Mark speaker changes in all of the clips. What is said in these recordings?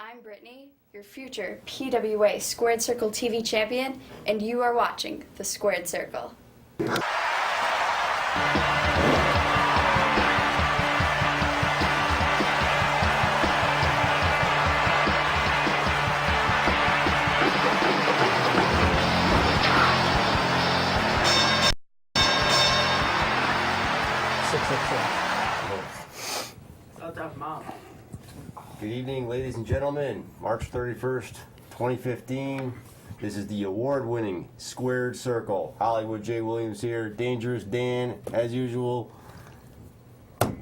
Speaker 1: I'm Brittany, your future PWA Squared Circle TV champion, and you are watching The Squared Circle.
Speaker 2: Good evening, ladies and gentlemen. March 31st, 2015. This is the award-winning Squared Circle. Hollywood J. Williams here. Dangerous Dan, as usual.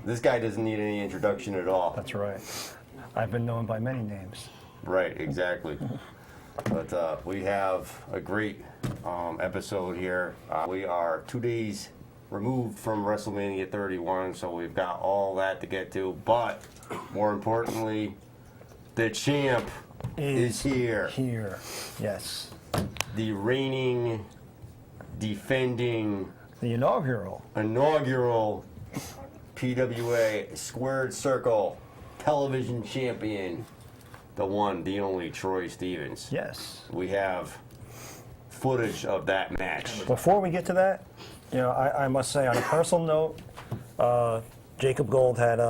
Speaker 2: This guy doesn't need any introduction at all.
Speaker 3: That's right. I've been known by many names.
Speaker 2: Right, exactly. But we have a great episode here. We are 2 days removed from WrestleMania 31, so we've got all that to get to. But more importantly, the champ is here.
Speaker 3: Here, yes.
Speaker 2: The reigning, defending,
Speaker 3: The inaugural.
Speaker 2: PWA Squared Circle television champion, the one, the only Troy Stevens.
Speaker 3: Yes.
Speaker 2: We have footage of that match.
Speaker 3: Before we get to that, you know, I must say, on a personal note, Jacob Gold had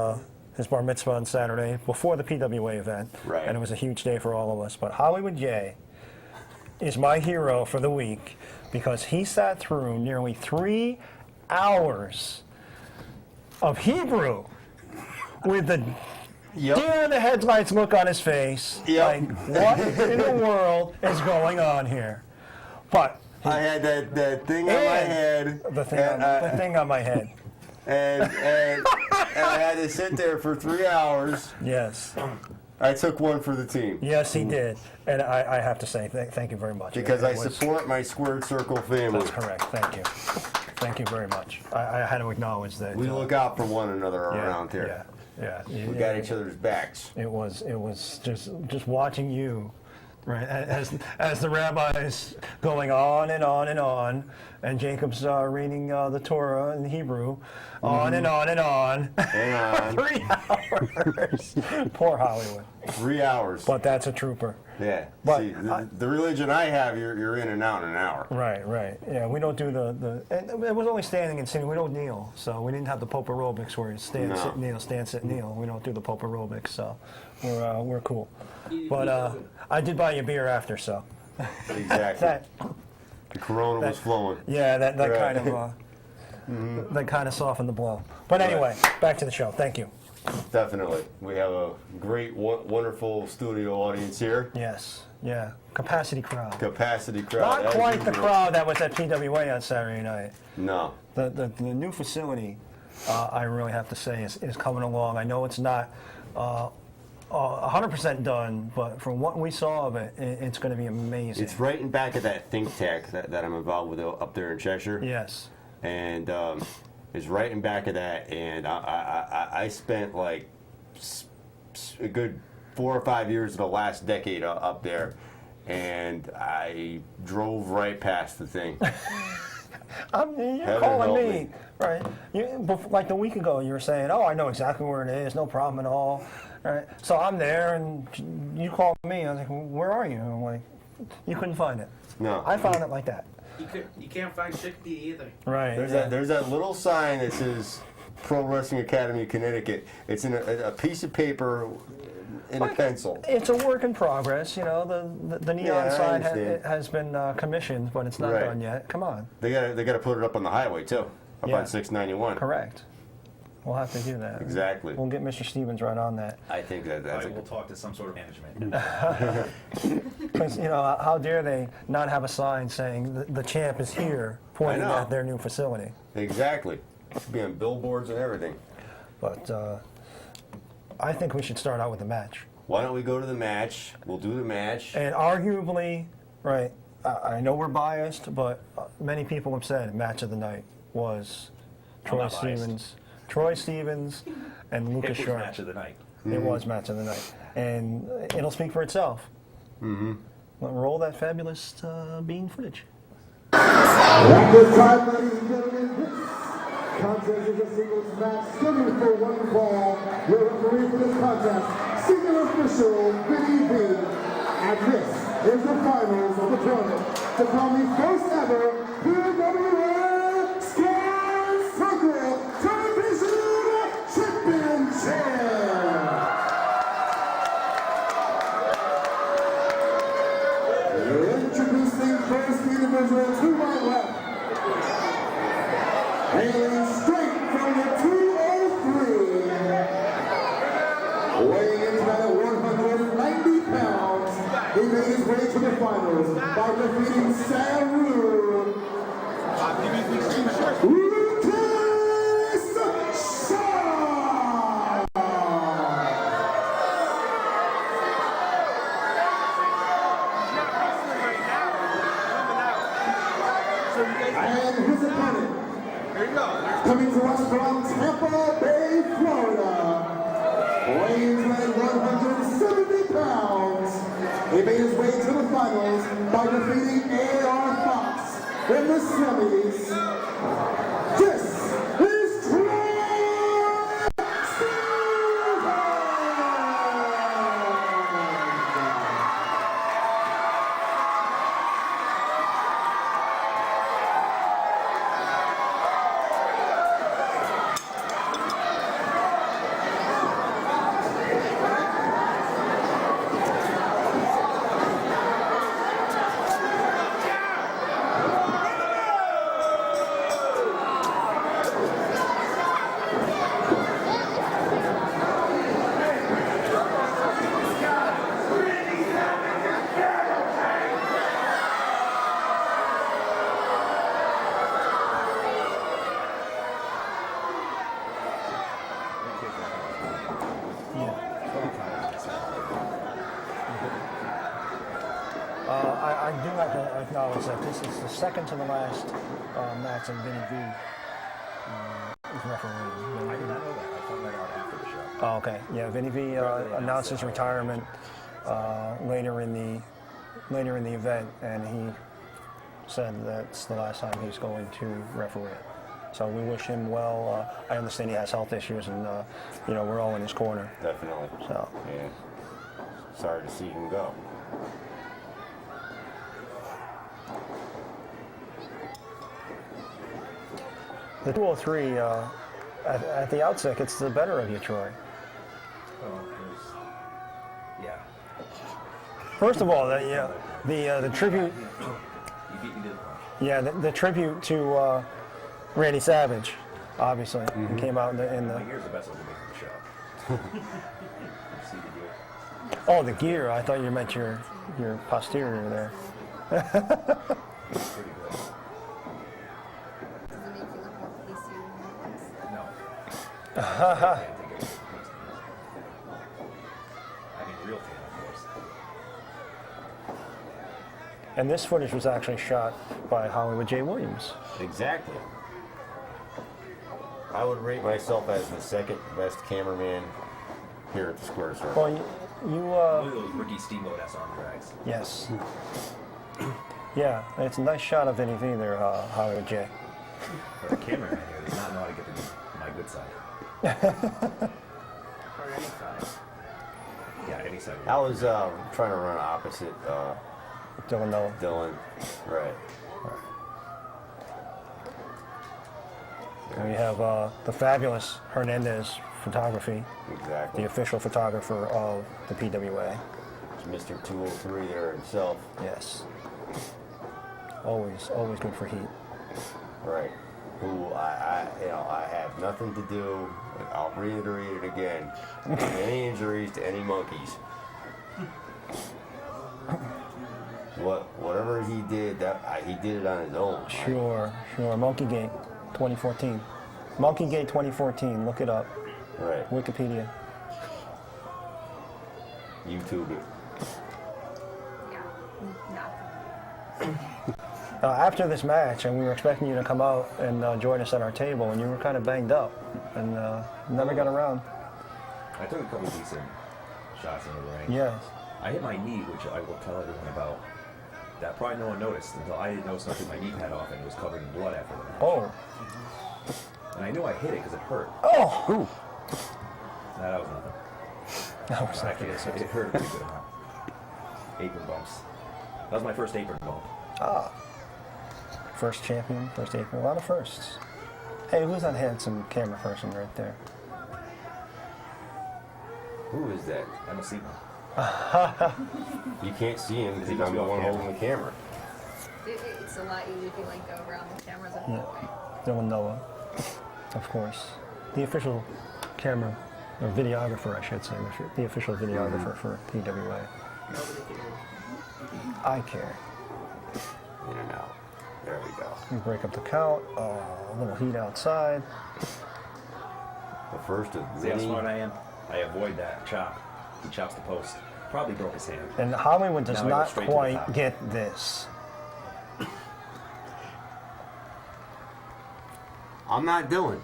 Speaker 3: his bar mitzvah on Saturday before the PWA event,
Speaker 2: Right.
Speaker 3: and it was a huge day for all of us. But Hollywood J is my hero for the week because he sat through nearly 3 hours of Hebrew with the
Speaker 2: Yep.
Speaker 3: deer in the headlights look on his face.
Speaker 2: Yep.
Speaker 3: Like, what in the world is going on here? But
Speaker 2: I had that thing on my head.
Speaker 3: the thing on my head.
Speaker 2: And I had to sit there for 3 hours.
Speaker 3: Yes.
Speaker 2: I took one for the team.
Speaker 3: Yes, he did. And I have to say, thank you very much.
Speaker 2: Because
Speaker 3: It
Speaker 2: I
Speaker 3: was-
Speaker 2: support my Squared Circle family.
Speaker 3: That's correct. Thank you. Thank you very much. I had to acknowledge that.
Speaker 2: We look out for one another
Speaker 3: yeah,
Speaker 2: around here.
Speaker 3: Yeah.
Speaker 2: We got each other's backs.
Speaker 3: It was just watching you, right, as the rabbi's going on and on and on, and Jacob's reading the Torah in Hebrew, on and on and on.
Speaker 2: Hang on.
Speaker 3: 3 hours. Poor Hollywood.
Speaker 2: 3 hours.
Speaker 3: But that's a trooper.
Speaker 2: Yeah.
Speaker 3: But
Speaker 2: See, the religion I have, you're in and out in an hour.
Speaker 3: Right. Yeah, we don't do and it was only standing and sitting. We don't kneel, so we didn't have the Pope aerobics where you stand,
Speaker 2: No.
Speaker 3: sit, kneel, stand, sit, kneel. We don't do the Pope aerobics, so we're cool. But I did buy you a beer after, so
Speaker 2: Exactly.
Speaker 3: that
Speaker 2: The Corona was flowing.
Speaker 3: yeah, that
Speaker 2: Right.
Speaker 3: kind of that kind of softened the blow. But anyway, back to the show. Thank you.
Speaker 2: Definitely. We have a great, wonderful studio audience here.
Speaker 3: Yes, yeah, capacity crowd.
Speaker 2: Capacity crowd.
Speaker 3: Not
Speaker 2: as
Speaker 3: quite the
Speaker 2: usual.
Speaker 3: crowd that was at PWA on Saturday night.
Speaker 2: No.
Speaker 3: The new facility, I really have to say, is coming along. I know it's not 100% done, but from what we saw of it, it's going to be amazing.
Speaker 2: It's right in back of that think tank that I'm involved with up there in Cheshire.
Speaker 3: Yes.
Speaker 2: And it's right in back of that. And I spent like a good 4 or 5 years of the last decade up there. And I drove right past the thing.
Speaker 3: You're
Speaker 2: Heaven
Speaker 3: calling
Speaker 2: help
Speaker 3: me,
Speaker 2: me.
Speaker 3: right? Like a week ago, you were saying, "Oh, I know exactly where it is, no problem at all." Right? So I'm there, and you called me. I was like, "Where are you?" And I'm like, "You couldn't find it."
Speaker 2: No.
Speaker 3: I found it like that.
Speaker 4: You can't find Chickpea either.
Speaker 3: Right.
Speaker 2: There's that little sign that says Pro Wrestling Academy Connecticut. It's in a piece of paper in a pencil.
Speaker 3: It's a work in progress, you know. The neon
Speaker 2: Yeah, I
Speaker 3: sign
Speaker 2: understand.
Speaker 3: has been commissioned, but it's not
Speaker 2: Right.
Speaker 3: done yet. Come on.
Speaker 2: They gotta put it up on the highway too, up
Speaker 3: Yeah.
Speaker 2: on 691.
Speaker 3: Correct. We'll have to do that.
Speaker 2: Exactly.
Speaker 3: We'll get Mr. Stevens right on that.
Speaker 2: I think that's
Speaker 4: I will talk to some sort of management.
Speaker 3: Because, you know, how dare they not have a sign saying the champ is here, pointing
Speaker 2: I know.
Speaker 3: at their new facility.
Speaker 2: exactly. It should be on billboards and everything.
Speaker 3: But I think we should start out with the match.
Speaker 2: Why don't we go to the match? We'll do the match.
Speaker 3: And arguably, right, I know we're biased, but many people have said match of the night was Troy
Speaker 4: not biased.
Speaker 3: Stevens and Lucas
Speaker 4: It was
Speaker 3: Sharp.
Speaker 4: match of the night.
Speaker 3: It was match of the night. And it'll speak for itself. Mm-hmm. Roll that fabulous bean footage.
Speaker 5: One good time, ladies and gentlemen. contest is a singles match scheduled for one fall. Your referee for this contest, senior official Vinny V. And this is the finals of the tournament to crown the first ever PWA Squad Circle Television Championship. Introducing first individual to my left. Hailing straight from the 203. Weighing in at 190 pounds. He made his way to the finals by defeating Saru. Lucas Shaw. And his opponent, coming to us from Tampa Bay, Florida, weighing in at 170 pounds. He made his way to the finals by defeating A.R. Fox in the semis. This is Troy Stevens!
Speaker 3: I do have to acknowledge that this is the second to the last match in Vinny V. Is refereeing.
Speaker 4: I did not know that. I found that out after the show.
Speaker 3: Oh, okay. Yeah, Vinny V announced his retirement later in the event, and he said that's the last time he's going to referee it. So we wish him well. I understand he has health issues, and we're all in his corner.
Speaker 2: Definitely.
Speaker 3: So
Speaker 2: Yeah. Sorry to see him go.
Speaker 3: the 203 at the outset gets the better of you, Troy.
Speaker 4: Oh, yeah.
Speaker 3: First of all, the tribute.
Speaker 4: You beat me to the punch.
Speaker 3: Yeah, the tribute to Randy Savage, obviously, it came out in
Speaker 4: My
Speaker 3: the.
Speaker 4: ear's the best one to make from the show. See the gear.
Speaker 3: Oh, the gear. I thought you meant your posterior there.
Speaker 4: Pretty good.
Speaker 6: Does it make you look more pasty than it was?
Speaker 4: No. I mean, real tan, of course.
Speaker 3: And this footage was actually shot by Hollywood J. Williams.
Speaker 2: Exactly. I would rate myself as the second best cameraman here at the Square Circle.
Speaker 3: Well, you
Speaker 4: Look at those Ricky Steamboat S arm drags.
Speaker 3: yes. Yeah, it's a nice shot of Vinny V there, Hollywood J.
Speaker 4: But the cameraman here does not know how to get to my good side.
Speaker 7: Or any side.
Speaker 4: Yeah, any side.
Speaker 2: I was trying to run opposite
Speaker 3: Dylan Noah.
Speaker 2: Dylan. Right.
Speaker 3: And we have the fabulous Hernandez Photography,
Speaker 2: Exactly.
Speaker 3: the official photographer of the PWA.
Speaker 2: It's Mr. 203 there himself.
Speaker 3: Yes. Always good for heat.
Speaker 2: Right. Who I have nothing to do. I'll reiterate it again. Any injuries to any monkeys. Whatever he did, he did it on his own. right?
Speaker 3: Sure. Monkeygate 2014. Monkeygate 2014. Look it up.
Speaker 2: Right.
Speaker 3: Wikipedia.
Speaker 2: YouTube it.
Speaker 3: After this match, and we were expecting you to come out and join us at our table, and you were kind of banged up, and never got around.
Speaker 4: I took a couple decent shots in the ring.
Speaker 3: Yes.
Speaker 4: I hit my knee, which I will tell everyone about. That probably no one noticed until I noticed I took my knee pad off and it was covered in blood after the match.
Speaker 3: Oh.
Speaker 4: And I knew I hit it because it hurt.
Speaker 3: Oh!
Speaker 4: No, that was nothing.
Speaker 3: That was
Speaker 4: Actually, it hurt a pretty good amount. Apron bumps. That was my first apron bump.
Speaker 3: First champion, first apron, a lot of firsts. Hey, who's that handsome camera person right there?
Speaker 2: Who is that?
Speaker 4: I don't see one.
Speaker 2: You can't see him because
Speaker 4: He
Speaker 2: I'm
Speaker 4: must
Speaker 2: the
Speaker 4: be off
Speaker 2: one
Speaker 4: camera.
Speaker 2: holding the camera.
Speaker 6: It's a lot easier if you like go around the cameras and
Speaker 3: Yeah.
Speaker 6: that way.
Speaker 3: Dylan Noah, of course. The official camera, or videographer, I should say. The official videographer for PWA. I care.
Speaker 2: In and out. There we go.
Speaker 3: We break up the count. A little heat outside.
Speaker 2: The first of
Speaker 4: See how
Speaker 2: many.
Speaker 4: smart I am? I avoid that chop. He chops the post. Probably broke his hand.
Speaker 3: And Hollywood does
Speaker 4: Now we go
Speaker 3: not
Speaker 4: straight to the
Speaker 3: quite
Speaker 4: top.
Speaker 3: get this.
Speaker 2: I'm not Dylan.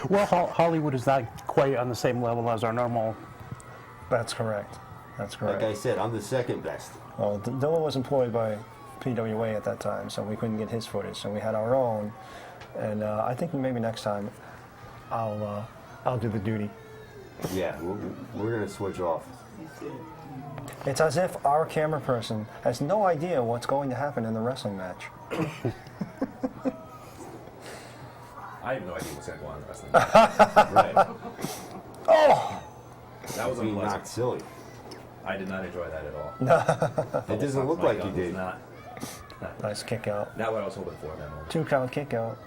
Speaker 7: Well, Hollywood is not quite on the same level as our normal.
Speaker 3: That's correct. That's correct.
Speaker 2: Like I said, I'm the second best.
Speaker 3: Well, Dylan was employed by PWA at that time, so we couldn't get his footage. So we had our own, and I think maybe next time I'll do the duty.
Speaker 2: Yeah, we're gonna switch off.
Speaker 3: It's as if our camera person has no idea what's going to happen in the wrestling match.
Speaker 4: I have no idea what's going to go on in the wrestling match. Right.
Speaker 3: Oh!
Speaker 4: That was
Speaker 2: Being
Speaker 4: unpleasant.
Speaker 2: knocked silly.
Speaker 4: I did not enjoy that at all.
Speaker 2: It doesn't look
Speaker 4: My
Speaker 2: like you
Speaker 4: gun was
Speaker 2: did.
Speaker 4: Not
Speaker 3: Nice kick out.
Speaker 4: what I was hoping for in that moment.
Speaker 3: 2 count kick out.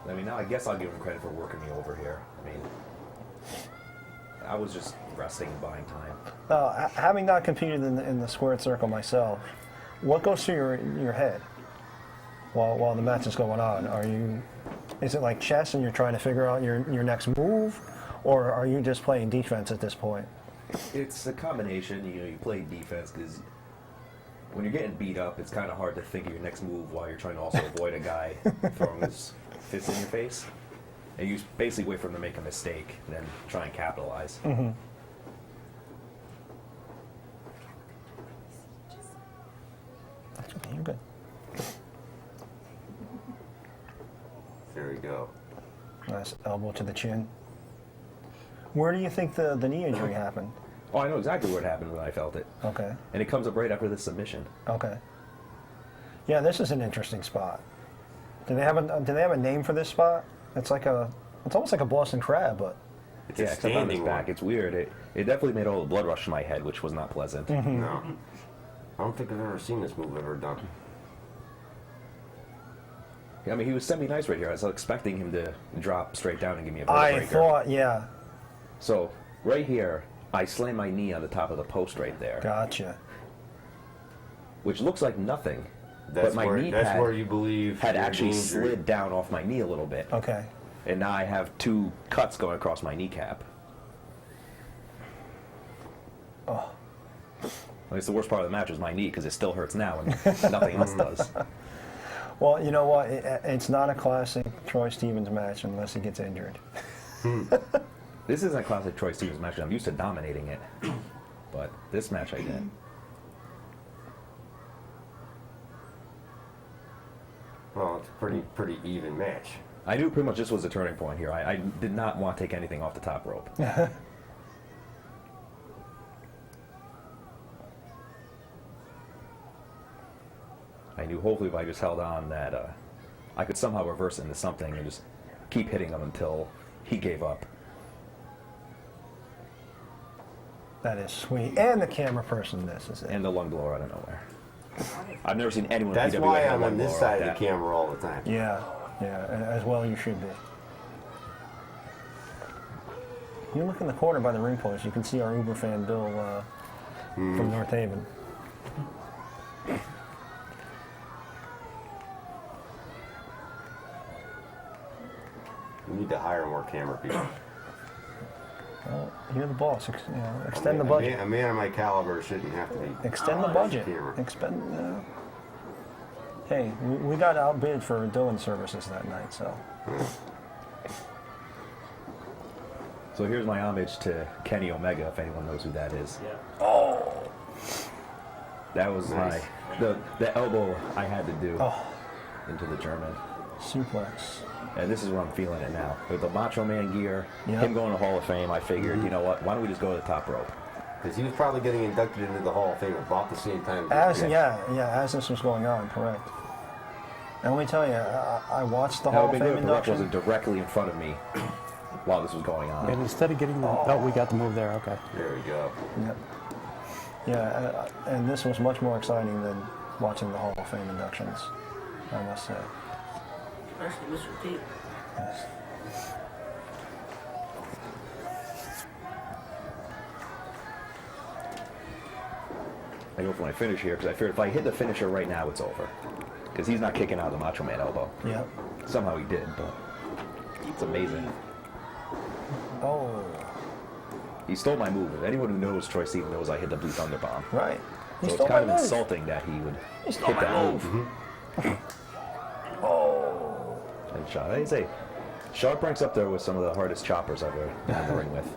Speaker 4: I mean, now I guess I'll give him credit for working me over here. I mean, I was just resting and buying time.
Speaker 3: Now, having not competed in the squared circle myself, what goes through your head while the match is going on? Is it like chess and you're trying to figure out your next move, or are you just playing defense at this point?
Speaker 4: It's a combination. You play defense because when you're getting beat up, it's kind of hard to think of your next move while you're trying to also avoid a guy throwing his fist in your face. And you basically wait for him to make a mistake and then try and capitalize.
Speaker 3: That's okay, you're good.
Speaker 2: There we go.
Speaker 3: Nice elbow to the chin. Where do you think the knee injury happened?
Speaker 4: Oh, I know exactly where it happened when I felt it.
Speaker 3: Okay,
Speaker 4: And it comes up right after the submission.
Speaker 3: okay. Yeah, this is an interesting spot. Do they have a name for this spot? It's almost like a Boston Crab, but
Speaker 2: It's
Speaker 4: Yeah,
Speaker 2: a
Speaker 4: except on his
Speaker 2: standing
Speaker 4: back.
Speaker 2: one.
Speaker 4: It's weird. It definitely made all the blood rush to my head, which was not pleasant.
Speaker 2: No. I don't think I've ever seen this move ever done.
Speaker 4: I mean, he was semi-nice right here. I was expecting him to drop straight down and give me a
Speaker 3: I
Speaker 4: breaker.
Speaker 3: thought, yeah,
Speaker 4: So, right here, I slammed my knee on the top of the post right there,
Speaker 3: gotcha.
Speaker 4: which looks like nothing.
Speaker 2: That's
Speaker 4: but my
Speaker 2: where
Speaker 4: knee
Speaker 2: that's where you believe
Speaker 4: had
Speaker 2: you're
Speaker 4: actually
Speaker 2: being injured.
Speaker 4: slid down off my knee a little bit.
Speaker 3: Okay.
Speaker 4: And now I have 2 cuts going across my kneecap.
Speaker 3: Oh,
Speaker 4: Well, it's the worst part of the match is my knee because it still hurts now and nothing else does.
Speaker 3: well, you know what? It's not a classic Troy Stevens match unless he gets injured.
Speaker 4: This isn't a classic Troy Stevens match. I'm used to dominating it. But this match I did.
Speaker 2: Well, it's a pretty even match.
Speaker 4: I knew pretty much this was a turning point here. I did not want to take anything off the top rope. I knew hopefully if I just held on that I could somehow reverse it into something and just keep hitting him until he gave up.
Speaker 3: That is sweet. And the camera person misses it.
Speaker 4: And the lung blower out of nowhere. I've never seen anyone
Speaker 2: That's
Speaker 4: PWA
Speaker 2: why
Speaker 4: have a
Speaker 2: I'm
Speaker 4: lung
Speaker 2: on this
Speaker 4: blower
Speaker 2: side
Speaker 4: like
Speaker 2: of the
Speaker 4: that.
Speaker 2: camera all the time.
Speaker 3: Yeah, as well you should be. You look in the corner by the ring post, you can see our Uber fan Bill from North Haven.
Speaker 2: We need to hire more camera people.
Speaker 3: Well, you're the boss. Extend the budget.
Speaker 2: A man of my caliber shouldn't have to be.
Speaker 3: Extend the budget.
Speaker 2: Camera.
Speaker 3: Hey, we got outbid for Dylan's services that night, so.
Speaker 4: So here's my homage to Kenny Omega, if anyone knows who that is.
Speaker 3: Oh!
Speaker 4: That was
Speaker 2: Nice.
Speaker 4: The elbow I had to do
Speaker 3: Oh.
Speaker 4: into the German.
Speaker 3: Suplex.
Speaker 4: And this is where I'm feeling it now. With the Macho Man gear,
Speaker 3: Yep.
Speaker 4: him going to Hall of Fame, I figured, you know what, why don't we just go to the top rope?
Speaker 2: Because he was probably getting inducted into the Hall of Fame about the same time.
Speaker 3: As as this was going on, correct. And let me tell you, I watched the
Speaker 4: That
Speaker 3: Hall
Speaker 4: would
Speaker 3: of
Speaker 4: be
Speaker 3: Fame
Speaker 4: good if the ref
Speaker 3: induction.
Speaker 4: wasn't directly in front of me while this was going on.
Speaker 7: And instead of getting the, oh, we got the move there. Okay.
Speaker 2: There we go.
Speaker 3: Yep. Yeah, and this was much more exciting than watching the Hall of Fame inductions, I must say.
Speaker 8: Especially Mr. T.
Speaker 3: Yes.
Speaker 4: I go for my finish here because I fear if I hit the finisher right now, it's over. Because he's not kicking out of the Macho Man elbow.
Speaker 3: Yep.
Speaker 4: Somehow he did, but it's amazing.
Speaker 3: Oh,
Speaker 4: He stole my move. Anyone who knows Troy Stevens knows I hit the Blue Thunder Bomb.
Speaker 3: right. He
Speaker 4: So
Speaker 3: stole
Speaker 4: it's kind
Speaker 3: my
Speaker 4: of
Speaker 3: move.
Speaker 4: insulting that he would
Speaker 3: He stole
Speaker 4: hit
Speaker 3: my
Speaker 4: that
Speaker 3: move.
Speaker 4: move.
Speaker 3: Oh.
Speaker 4: And Sharp, I'd say, Sharp ranks up there with some of the hardest choppers I've ever been in the ring with.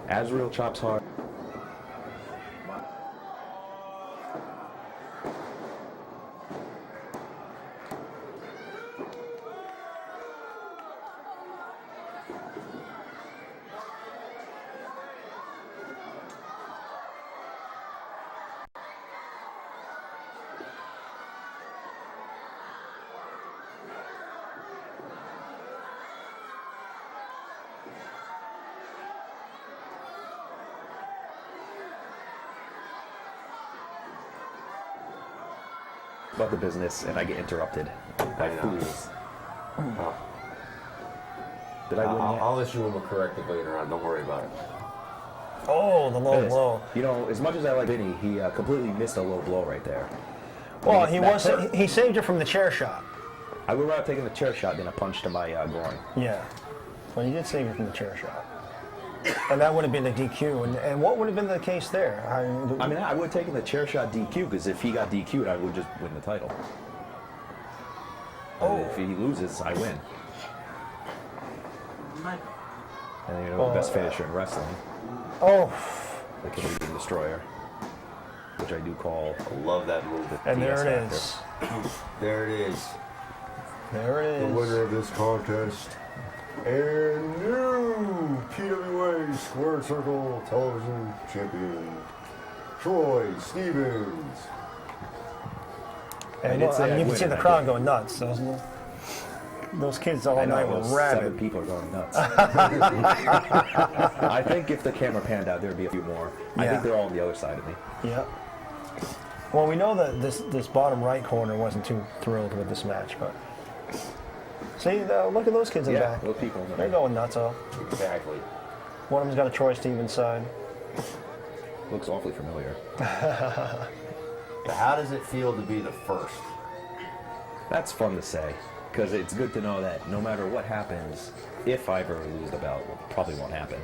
Speaker 4: Azrael chops hard. About the business, and I get interrupted by
Speaker 2: I know.
Speaker 4: fools.
Speaker 2: Oh.
Speaker 4: Did I win yet?
Speaker 2: I'll issue him a corrective later on. Don't worry about it.
Speaker 3: Oh, the low
Speaker 4: Yes.
Speaker 3: blow.
Speaker 4: You know, as much as I like Vinny, he completely missed a low blow right there.
Speaker 3: Well,
Speaker 4: That
Speaker 3: he saved you from the chair shot.
Speaker 4: I would rather have taken the chair shot than a punch to my groin.
Speaker 3: Yeah. Well, he did save you from the chair shot. And that would have been the DQ. And what would have been the case there?
Speaker 4: I mean, I would have taken the chair shot DQ because if he got DQ'd, I would just win the title.
Speaker 3: Oh.
Speaker 4: If he loses, I win.
Speaker 8: Mike,
Speaker 4: And you know, the best finisher in wrestling,
Speaker 3: Oh,
Speaker 4: the Canadian Destroyer, which I do call.
Speaker 2: I love that move.
Speaker 3: and there
Speaker 4: DS
Speaker 3: it
Speaker 4: factor.
Speaker 3: is.
Speaker 2: There it is.
Speaker 3: There it
Speaker 2: The
Speaker 3: is.
Speaker 2: winner of this contest and new PWA Squared Circle Television Champion, Troy Stevens.
Speaker 3: And
Speaker 4: I did say I'd
Speaker 3: you can
Speaker 4: win,
Speaker 3: see
Speaker 4: and
Speaker 3: the
Speaker 4: I
Speaker 3: crowd
Speaker 4: did.
Speaker 3: going nuts. Those kids all
Speaker 4: I know
Speaker 3: night were
Speaker 4: those 7
Speaker 3: rabid.
Speaker 4: people are going nuts. I think if the camera panned out, there'd be a few more. I
Speaker 3: Yeah.
Speaker 4: think they're all on the other side of me.
Speaker 3: Yep. Well, we know that this bottom right corner wasn't too thrilled with this match, but see, look at those kids in the
Speaker 4: Yeah,
Speaker 3: back.
Speaker 4: those people.
Speaker 3: They're going nuts. Oh,
Speaker 2: Exactly.
Speaker 3: one of them's got a Troy Stevens sign.
Speaker 4: Looks awfully familiar.
Speaker 2: So how does it feel to be the first?
Speaker 4: That's fun to say, because it's good to know that no matter what happens, if I ever lose the belt, which probably won't happen,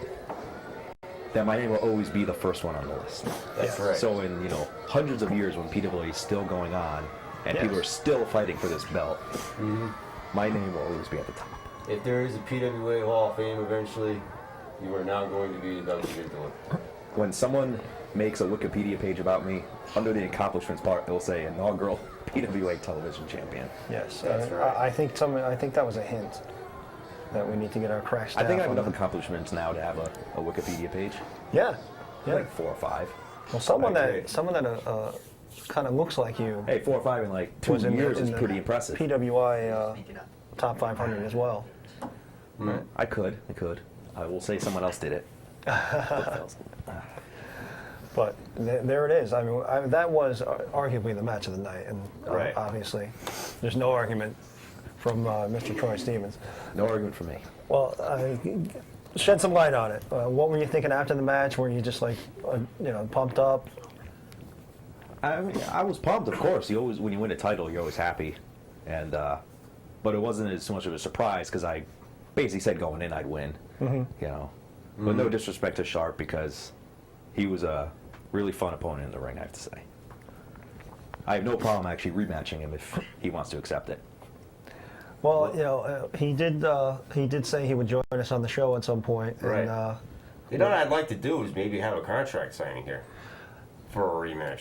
Speaker 4: that my name will always be the first one on the list.
Speaker 2: That's right.
Speaker 4: So in, you know, hundreds of years when PWA is still going on and
Speaker 3: Yes.
Speaker 4: people are still fighting for this belt, my name will always be at the top.
Speaker 2: If there is a PWA Hall of Fame eventually, you are now going to be inducted into it.
Speaker 4: When someone makes a Wikipedia page about me, under the accomplishments part, it'll say inaugural PWA television champion.
Speaker 3: Yes,
Speaker 2: That's
Speaker 3: and
Speaker 2: right.
Speaker 3: I think that was a hint that we need to get our crack staff
Speaker 4: I think I have
Speaker 3: on
Speaker 4: enough
Speaker 3: them.
Speaker 4: accomplishments now to have a Wikipedia page.
Speaker 3: Yeah, yeah.
Speaker 4: Like 4 or 5.
Speaker 3: Well, someone
Speaker 2: I agree.
Speaker 3: that kind of looks like you
Speaker 4: Hey, 4 or 5 in like 2
Speaker 3: was in
Speaker 4: years is
Speaker 3: the
Speaker 4: pretty impressive.
Speaker 3: PWI top 500 as well.
Speaker 4: I could. I will say someone else did it.
Speaker 3: But there it is. I mean, that was arguably the match of the night, and
Speaker 2: Right.
Speaker 3: obviously, there's no argument from Mr. Troy Stevens.
Speaker 4: No argument for me.
Speaker 3: Well, shed some light on it. What were you thinking after the match? Were you just like, pumped up?
Speaker 4: I mean, I was pumped, of course. You always, when you win a title, you're always happy, and but it wasn't as much of a surprise because I basically said going in I'd win. You know, but no disrespect to Sharp because he was a really fun opponent in the ring. I have to say. I have no problem actually rematching him if he wants to accept it.
Speaker 3: Well, he did say he would join us on the show at some point.
Speaker 2: Right.
Speaker 3: And,
Speaker 2: You know what I'd like to do is maybe have a contract signing here for a rematch.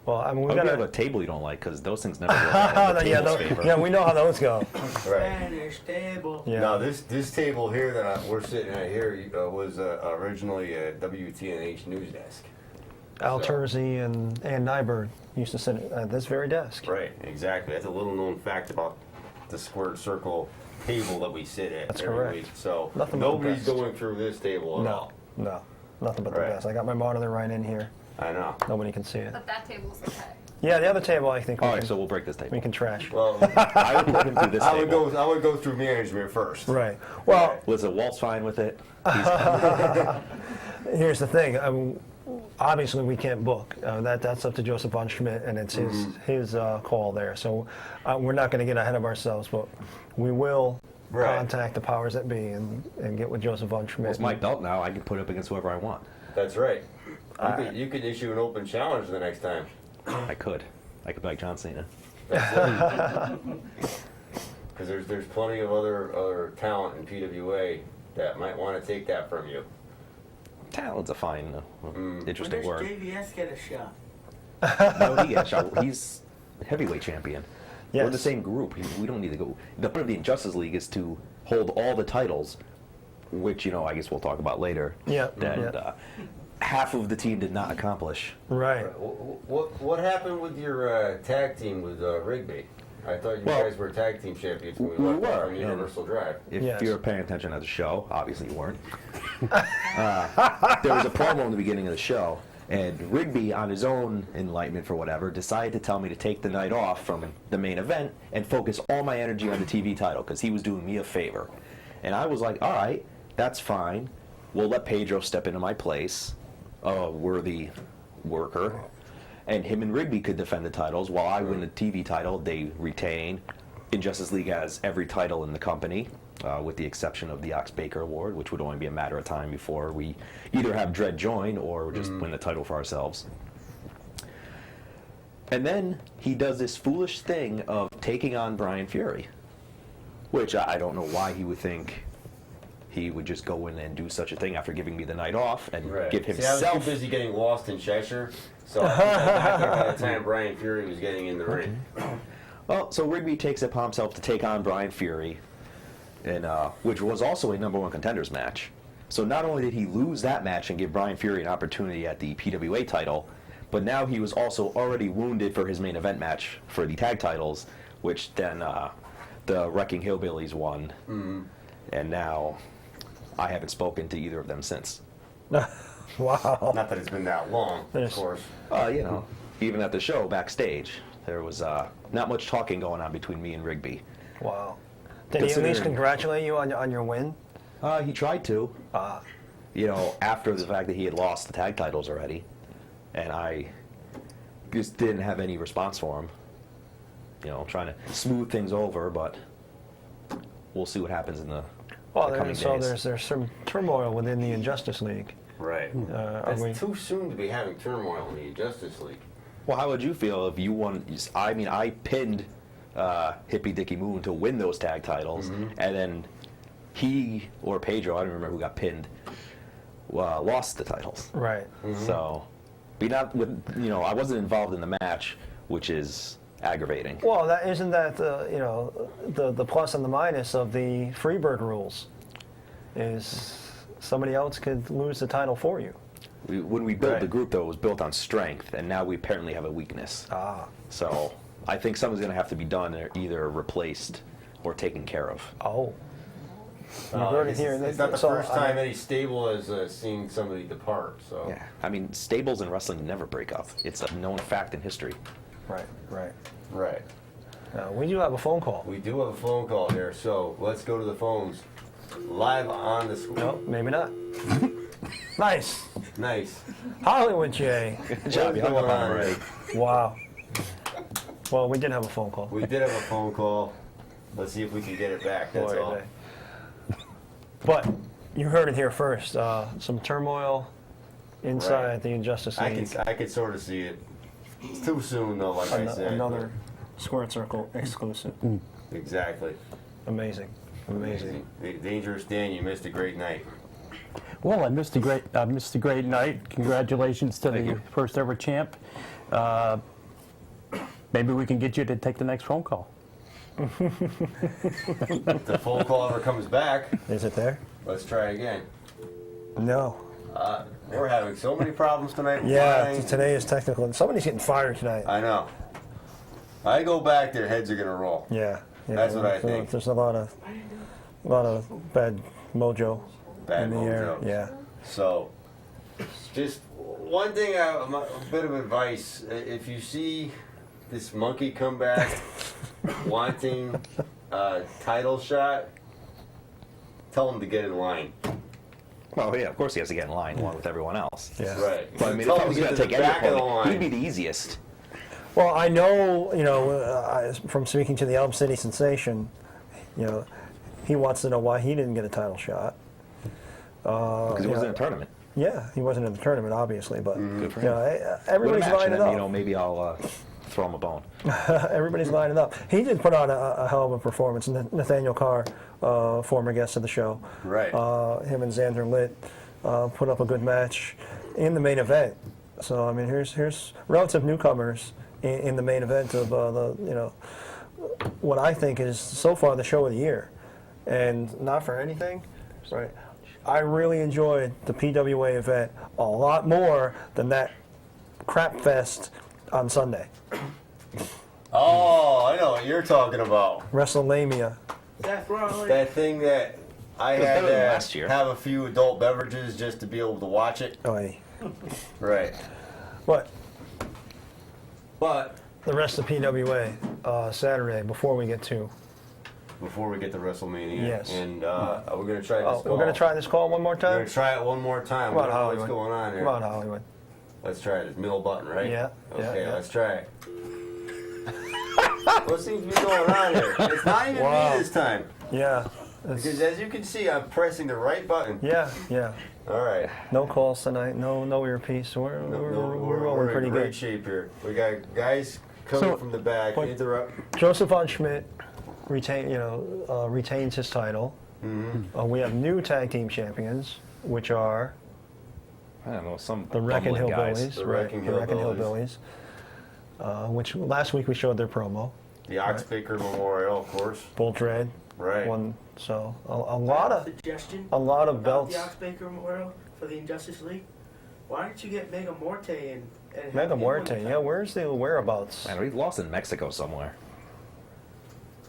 Speaker 3: Well, I mean, we
Speaker 4: Hope you have
Speaker 3: got
Speaker 4: a table you don't like, because those things never work out in the
Speaker 3: yeah,
Speaker 4: table's favor.
Speaker 3: yeah, we know how those go.
Speaker 2: Right.
Speaker 8: Spanish table.
Speaker 3: Yeah.
Speaker 2: Now this table here that we're sitting at here was originally a WTNH news desk.
Speaker 3: Al
Speaker 2: So-
Speaker 3: Terzi and Ann Nyberg used to sit at this very desk.
Speaker 2: Right, exactly. That's a little known fact about the squared circle table that we sit at
Speaker 3: That's
Speaker 2: every
Speaker 3: correct.
Speaker 2: week. So
Speaker 3: Nothing but the
Speaker 2: nobody's
Speaker 3: best.
Speaker 2: going through this table at
Speaker 3: No,
Speaker 2: all.
Speaker 3: no, nothing but the
Speaker 2: Right.
Speaker 3: best. I got my monitor right in here.
Speaker 2: I know.
Speaker 3: Nobody can see it.
Speaker 6: But that table's okay.
Speaker 3: Yeah, the other table I think we,
Speaker 4: All right,
Speaker 3: can,
Speaker 4: so we'll break this
Speaker 3: we
Speaker 4: table.
Speaker 3: can trash.
Speaker 2: Well,
Speaker 4: I would put him through this
Speaker 2: I would
Speaker 4: table.
Speaker 2: go through management first.
Speaker 3: Right. Well,
Speaker 4: Listen, Walt's fine with it.
Speaker 3: here's the thing. I mean, obviously, we can't book. That's up to Joseph von Schmidt, and it's his call there. So we're not going to get ahead of ourselves, but we will
Speaker 2: Right.
Speaker 3: contact the powers that be and get with Joseph von Schmidt.
Speaker 4: Well, it's my belt now. I can put it up against whoever I want.
Speaker 2: That's right. You could issue an open challenge the next time.
Speaker 4: I could be like John Cena.
Speaker 2: Because there's plenty of other talent in PWA that might want to take that from you.
Speaker 4: Talent's a fine,
Speaker 8: When
Speaker 4: interesting
Speaker 8: does
Speaker 4: word.
Speaker 8: JVS get a shot?
Speaker 4: No, he gets shot. He's heavyweight champion. We're in the
Speaker 3: Yes.
Speaker 4: same group. We don't need to go. The point of the Injustice League is to hold all the titles, which I guess we'll talk about later.
Speaker 3: Yeah,
Speaker 4: And
Speaker 3: yeah.
Speaker 4: half of the team did not accomplish.
Speaker 3: Right.
Speaker 2: What happened with your tag team with Rigby? I thought you
Speaker 4: Well,
Speaker 2: guys were tag team champions when
Speaker 4: we
Speaker 2: we left
Speaker 4: were,
Speaker 2: from
Speaker 4: yeah.
Speaker 2: Universal Drive.
Speaker 4: If
Speaker 3: Yes.
Speaker 4: you're paying attention at the show, obviously you weren't. There was a promo in the beginning of the show, and Rigby, on his own enlightenment for whatever, decided to tell me to take the night off from the main event and focus all my energy on the TV title because he was doing me a favor. And I was like, all right, that's fine. We'll let Pedro step into my place, a worthy worker, and him and Rigby could defend the titles while I win the TV title. They retain. Injustice League has every title in the company, with the exception of the Ox Baker Award, which would only be a matter of time before we either have Dredd join or just win the title for ourselves. And then he does this foolish thing of taking on Brian Fury, which I don't know why he would think he would just go in and do such a thing after giving me the night off and give
Speaker 2: See, I
Speaker 4: himself.
Speaker 2: was too busy getting lost in Cheshire, so I got there by the time Brian Fury was getting in the ring.
Speaker 4: Well, so Rigby takes it upon himself to take on Brian Fury, and which was also a #1 contenders match. So not only did he lose that match and give Brian Fury an opportunity at the PWA title, but now he was also already wounded for his main event match for the tag titles, which then the Wrecking Hillbillies won. And now I haven't spoken to either of them since.
Speaker 3: Wow.
Speaker 2: Not that it's been that long, of
Speaker 3: There's-
Speaker 2: course.
Speaker 4: Even at the show backstage, there was not much talking going on between me and Rigby.
Speaker 3: Wow. Did he at least
Speaker 4: Considering-
Speaker 3: congratulate you on your win?
Speaker 4: He tried to. After the fact that he had lost the tag titles already, and I just didn't have any response for him. Trying to smooth things over, but we'll see what happens in the coming days.
Speaker 3: There's some turmoil within the Injustice League.
Speaker 2: Right.
Speaker 3: Are we-
Speaker 2: It's too soon to be having turmoil in the Justice League.
Speaker 4: Well, how would you feel if you won? I pinned Hippie Dicky Moon to win those tag titles, and then he or Pedro, I don't remember who got pinned, lost the titles.
Speaker 3: Right.
Speaker 4: So, I wasn't involved in the match, which is aggravating.
Speaker 3: Well, isn't that the plus and the minus of the Freebird rules? Is somebody else could lose the title for you?
Speaker 4: When we built
Speaker 3: Right.
Speaker 4: the group, though, it was built on strength, and now we apparently have a weakness. So I think something's going to have to be done, either replaced or taken care of.
Speaker 3: Oh. You heard it
Speaker 2: It's,
Speaker 3: here.
Speaker 2: it's not the
Speaker 3: So,
Speaker 2: first time any stable has seen somebody depart. So
Speaker 4: Yeah, I mean, stables in wrestling never break up. It's a known fact in history.
Speaker 3: Right.
Speaker 2: right.
Speaker 3: We do have a phone call.
Speaker 2: We do have a phone call here, so let's go to the phones. Live on the screen.
Speaker 3: No, maybe not. Nice.
Speaker 2: Nice.
Speaker 3: Hollywood Jay.
Speaker 4: Good job, you hung up on him already.
Speaker 3: Wow. Well, we did have a phone call.
Speaker 2: We did have a phone call. Let's see if we can get it back. That's
Speaker 3: Boy,
Speaker 2: all.
Speaker 3: But you heard it here first. Some turmoil inside
Speaker 2: Right.
Speaker 3: the Injustice League.
Speaker 2: I could sort of see it. It's too soon, though. Like I said.
Speaker 3: Another Squared Circle exclusive.
Speaker 2: Exactly.
Speaker 3: Amazing.
Speaker 2: Dangerous Dan, you missed a great night.
Speaker 7: Well, I missed a great night. Congratulations to
Speaker 4: Thank
Speaker 7: the
Speaker 4: you.
Speaker 7: first ever champ. Maybe we can get you to take the next phone call.
Speaker 2: If the phone call ever comes back,
Speaker 3: Is it there?
Speaker 2: let's try again.
Speaker 3: No.
Speaker 2: We're having so many problems tonight. with
Speaker 3: Yeah,
Speaker 2: flying.
Speaker 3: today is technical. Somebody's getting fired tonight.
Speaker 2: I know. I go back there, heads are gonna roll.
Speaker 3: Yeah.
Speaker 2: That's what I think.
Speaker 3: There's a lot of bad mojo
Speaker 2: Bad
Speaker 3: in the air.
Speaker 2: mojo.
Speaker 3: Yeah.
Speaker 2: So, just one thing, a bit of advice. If you see this monkey come back wanting a title shot, tell him to get in line.
Speaker 4: Well, yeah, of course he has to get in line along with everyone else.
Speaker 3: Yeah.
Speaker 2: Right.
Speaker 4: But I mean,
Speaker 2: Tell
Speaker 4: if I
Speaker 2: him
Speaker 4: was
Speaker 2: to
Speaker 4: going
Speaker 2: get
Speaker 4: to
Speaker 2: to
Speaker 4: take
Speaker 2: the
Speaker 4: any
Speaker 2: back of the
Speaker 4: opponent, he'd
Speaker 2: line.
Speaker 4: be the easiest.
Speaker 3: Well, I know, from speaking to the Elm City sensation, he wants to know why he didn't get a title shot.
Speaker 4: Because he wasn't in a tournament.
Speaker 3: Yeah, he wasn't in the tournament, obviously, but
Speaker 4: Good for
Speaker 3: you
Speaker 4: him.
Speaker 3: know,
Speaker 4: Win a
Speaker 3: everybody's
Speaker 4: match, and
Speaker 3: lining
Speaker 4: then,
Speaker 3: up.
Speaker 4: maybe I'll throw him a bone.
Speaker 3: Everybody's lining up. He did put on a hell of a performance. Nathaniel Carr, former guest of the show,
Speaker 2: Right.
Speaker 3: Him and Xander Litt put up a good match in the main event. So I mean, here's relative newcomers in the main event of what I think is so far the show of the year, and not for anything, right? I really enjoyed the PWA event a lot more than that crap fest on Sunday.
Speaker 2: Oh, I know what you're talking about.
Speaker 3: WrestleMania.
Speaker 8: Seth Rollins.
Speaker 2: That thing that I
Speaker 4: It was
Speaker 2: had
Speaker 4: better than
Speaker 2: to
Speaker 4: last year.
Speaker 2: have a few adult beverages just to be able to watch it.
Speaker 3: Oh, hey.
Speaker 2: Right.
Speaker 3: What?
Speaker 2: But
Speaker 3: The rest of PWA Saturday before we get to.
Speaker 2: before we get to WrestleMania,
Speaker 3: Yes.
Speaker 2: and we're gonna try this.
Speaker 3: Oh, we're gonna try this call one more
Speaker 2: We're
Speaker 3: time.
Speaker 2: gonna try it one more time.
Speaker 3: Come on,
Speaker 2: What's
Speaker 3: Hollywood.
Speaker 2: going on here?
Speaker 3: Come on, Hollywood.
Speaker 2: Let's try it. It's middle button, right?
Speaker 3: Yeah, yeah,
Speaker 2: Okay,
Speaker 3: yeah.
Speaker 2: let's try it. What seems to be going on here? It's not even
Speaker 3: Wow.
Speaker 2: me this time.
Speaker 3: Yeah.
Speaker 2: Because as you can see, I'm pressing the right button.
Speaker 3: Yeah, yeah.
Speaker 2: All right.
Speaker 3: No calls tonight. No earpiece. We're rolling
Speaker 2: in
Speaker 3: pretty
Speaker 2: great
Speaker 3: good.
Speaker 2: shape here. We got guys coming
Speaker 7: So-
Speaker 2: from the back.
Speaker 3: What-
Speaker 2: Interrupt.
Speaker 3: Joseph Von Schmidt retains his title.
Speaker 2: Mm-hmm.
Speaker 3: We have new tag team champions, which are
Speaker 4: I don't know, some
Speaker 3: the Wrecking
Speaker 4: bumbling guys.
Speaker 3: Hillbillies.
Speaker 2: The
Speaker 3: right,
Speaker 2: Wrecking
Speaker 3: the Wrecking
Speaker 2: Hillbillies.
Speaker 3: Hillbillies. Which last week we showed their promo.
Speaker 2: The Oxbaker Memorial, of course.
Speaker 3: Bull Dread.
Speaker 2: Right.
Speaker 3: So a lot of
Speaker 8: Suggestion
Speaker 3: a lot of
Speaker 8: about
Speaker 3: belts.
Speaker 8: the Oxbaker Memorial for the Injustice League. Why don't you get Mega Morte and have
Speaker 3: Mega
Speaker 8: him win
Speaker 3: Muerte.
Speaker 8: the
Speaker 3: Yeah,
Speaker 8: title?
Speaker 3: where's the whereabouts?
Speaker 4: Man, we lost in Mexico somewhere.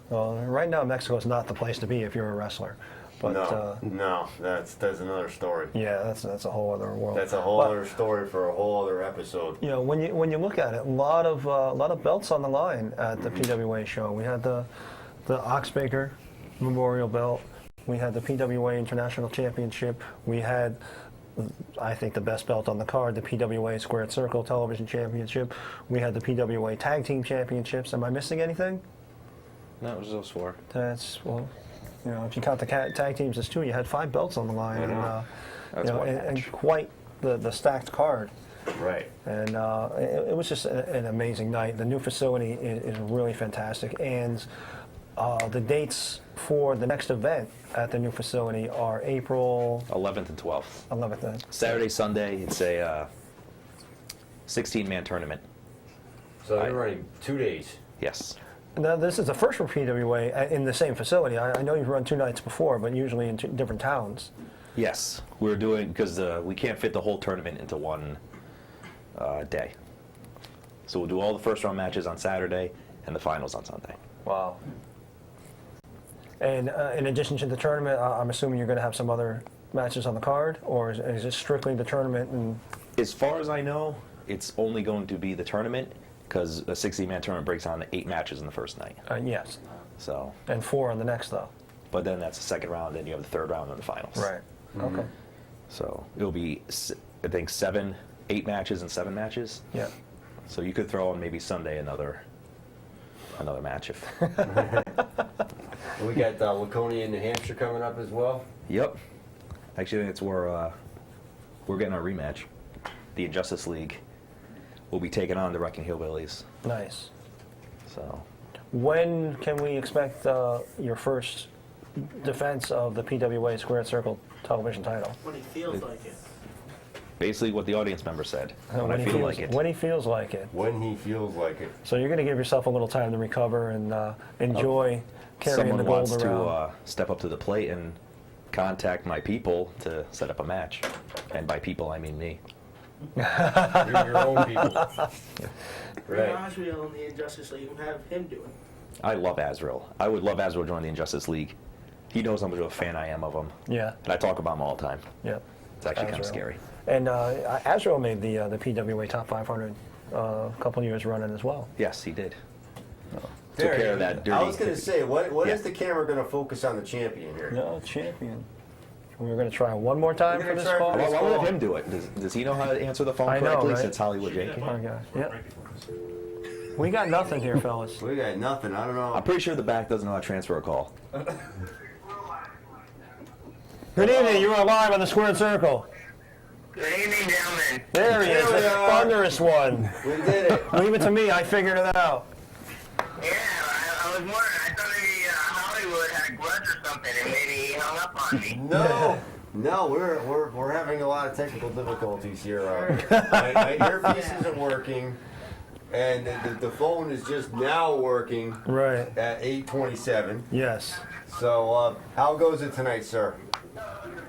Speaker 3: Well, right now Mexico's not the place to be if you're a wrestler. But
Speaker 2: no, that's another story.
Speaker 3: yeah, that's a whole other world.
Speaker 2: That's a whole
Speaker 3: But,
Speaker 2: other story for a whole other episode.
Speaker 3: You know, when you look at it, a lot of belts on the line at the PWA show. We had the Oxbaker Memorial Belt. We had the PWA International Championship. We had, I think, the best belt on the card, the PWA Squared Circle Television Championship. We had the PWA Tag Team Championships. Am I missing anything?
Speaker 4: No, it was those four.
Speaker 3: That's, well, you know, if you count the tag teams as two, you had 5 belts on the line, and
Speaker 4: That's one
Speaker 3: and
Speaker 4: match.
Speaker 3: quite the stacked card.
Speaker 2: Right.
Speaker 3: And it was just an amazing night. The new facility is really fantastic, and the dates for the next event at the new facility are April
Speaker 4: 11th and 12th.
Speaker 3: 11th.
Speaker 4: Saturday, Sunday, it's a 16-man tournament.
Speaker 2: So you're running 2 days.
Speaker 4: Yes.
Speaker 3: Now, this is the first for PWA in the same facility. I know you've run 2 nights before, but usually in 2 different towns.
Speaker 4: Yes, we're doing, because we can't fit the whole tournament into one day. So we'll do all the first round matches on Saturday and the finals on Sunday.
Speaker 3: Wow. And in addition to the tournament, I'm assuming you're going to have some other matches on the card, or is it strictly the tournament? And
Speaker 4: As far as I know, it's only going to be the tournament, because a 60-man tournament breaks down to 8 matches in the first night.
Speaker 3: yes,
Speaker 4: So,
Speaker 3: and 4 on the next, though.
Speaker 4: but then that's the second round, then you have the third round and the finals.
Speaker 3: Okay.
Speaker 4: So it'll be, I think, 8 matches and 7 matches.
Speaker 3: Yeah.
Speaker 4: So you could throw in maybe Sunday another match if.
Speaker 2: We got Laconia, New Hampshire coming up as well.
Speaker 4: Yep. Actually, it's where we're getting our rematch. The Injustice League will be taking on the Wrecking Hillbillies.
Speaker 3: Nice.
Speaker 4: So
Speaker 3: When can we expect your first defense of the PWA Squared Circle television title?
Speaker 8: When he feels like it.
Speaker 4: Basically what the audience member said. When I
Speaker 3: he
Speaker 4: feel
Speaker 3: feels,
Speaker 4: like it.
Speaker 3: When he feels like it.
Speaker 2: When he feels like it.
Speaker 3: So you're going to give yourself a little time to recover and enjoy carrying
Speaker 4: Someone
Speaker 3: the gold
Speaker 4: wants
Speaker 3: around.
Speaker 4: to step up to the plate and contact my people to set up a match. And by people, I mean me.
Speaker 2: You're your own people.
Speaker 8: Bring
Speaker 2: Right.
Speaker 8: Azrael in the Injustice League and have him do it.
Speaker 4: I love Azrael. I would love Azrael to join the Injustice League. He knows how much of a fan I am of him.
Speaker 3: Yeah,
Speaker 4: And I talk about him all the time.
Speaker 3: yeah.
Speaker 4: It's actually kind of
Speaker 3: Azrael.
Speaker 4: scary.
Speaker 3: And Azrael made the PWA Top 500 a couple years running as well.
Speaker 4: Yes, he did.
Speaker 2: There,
Speaker 4: Took care of that dirty.
Speaker 2: I was going to say, what
Speaker 4: Yeah.
Speaker 2: is the camera going to focus on the champion here?
Speaker 3: No, champion. We're going to try one more time
Speaker 2: We're
Speaker 3: for
Speaker 2: gonna
Speaker 3: this
Speaker 2: try
Speaker 3: call.
Speaker 2: for this-
Speaker 4: Well, I'll let him do it. Does he know how to answer the phone
Speaker 3: I know,
Speaker 4: correctly
Speaker 3: right?
Speaker 4: since Hollywood Jake?
Speaker 3: Oh, gosh. Yep. We got nothing here, fellas.
Speaker 2: We got nothing. I don't know.
Speaker 4: I'm pretty sure the back doesn't know how to transfer a call.
Speaker 3: Good evening. You are live on the Squared Circle.
Speaker 9: Good evening, gentlemen.
Speaker 3: There he is,
Speaker 2: There we
Speaker 3: the
Speaker 2: are.
Speaker 3: thunderous one.
Speaker 2: We did it.
Speaker 3: Leave it to me. I figured it out.
Speaker 9: Yeah, I was wondering. I thought maybe Hollywood had a grudge or something, and maybe he hung up on me.
Speaker 2: No, we're having a lot of technical difficulties here. My earpiece isn't working, and the phone is just now working
Speaker 3: Right.
Speaker 2: at 8:27.
Speaker 3: Yes.
Speaker 2: So how goes it tonight, sir?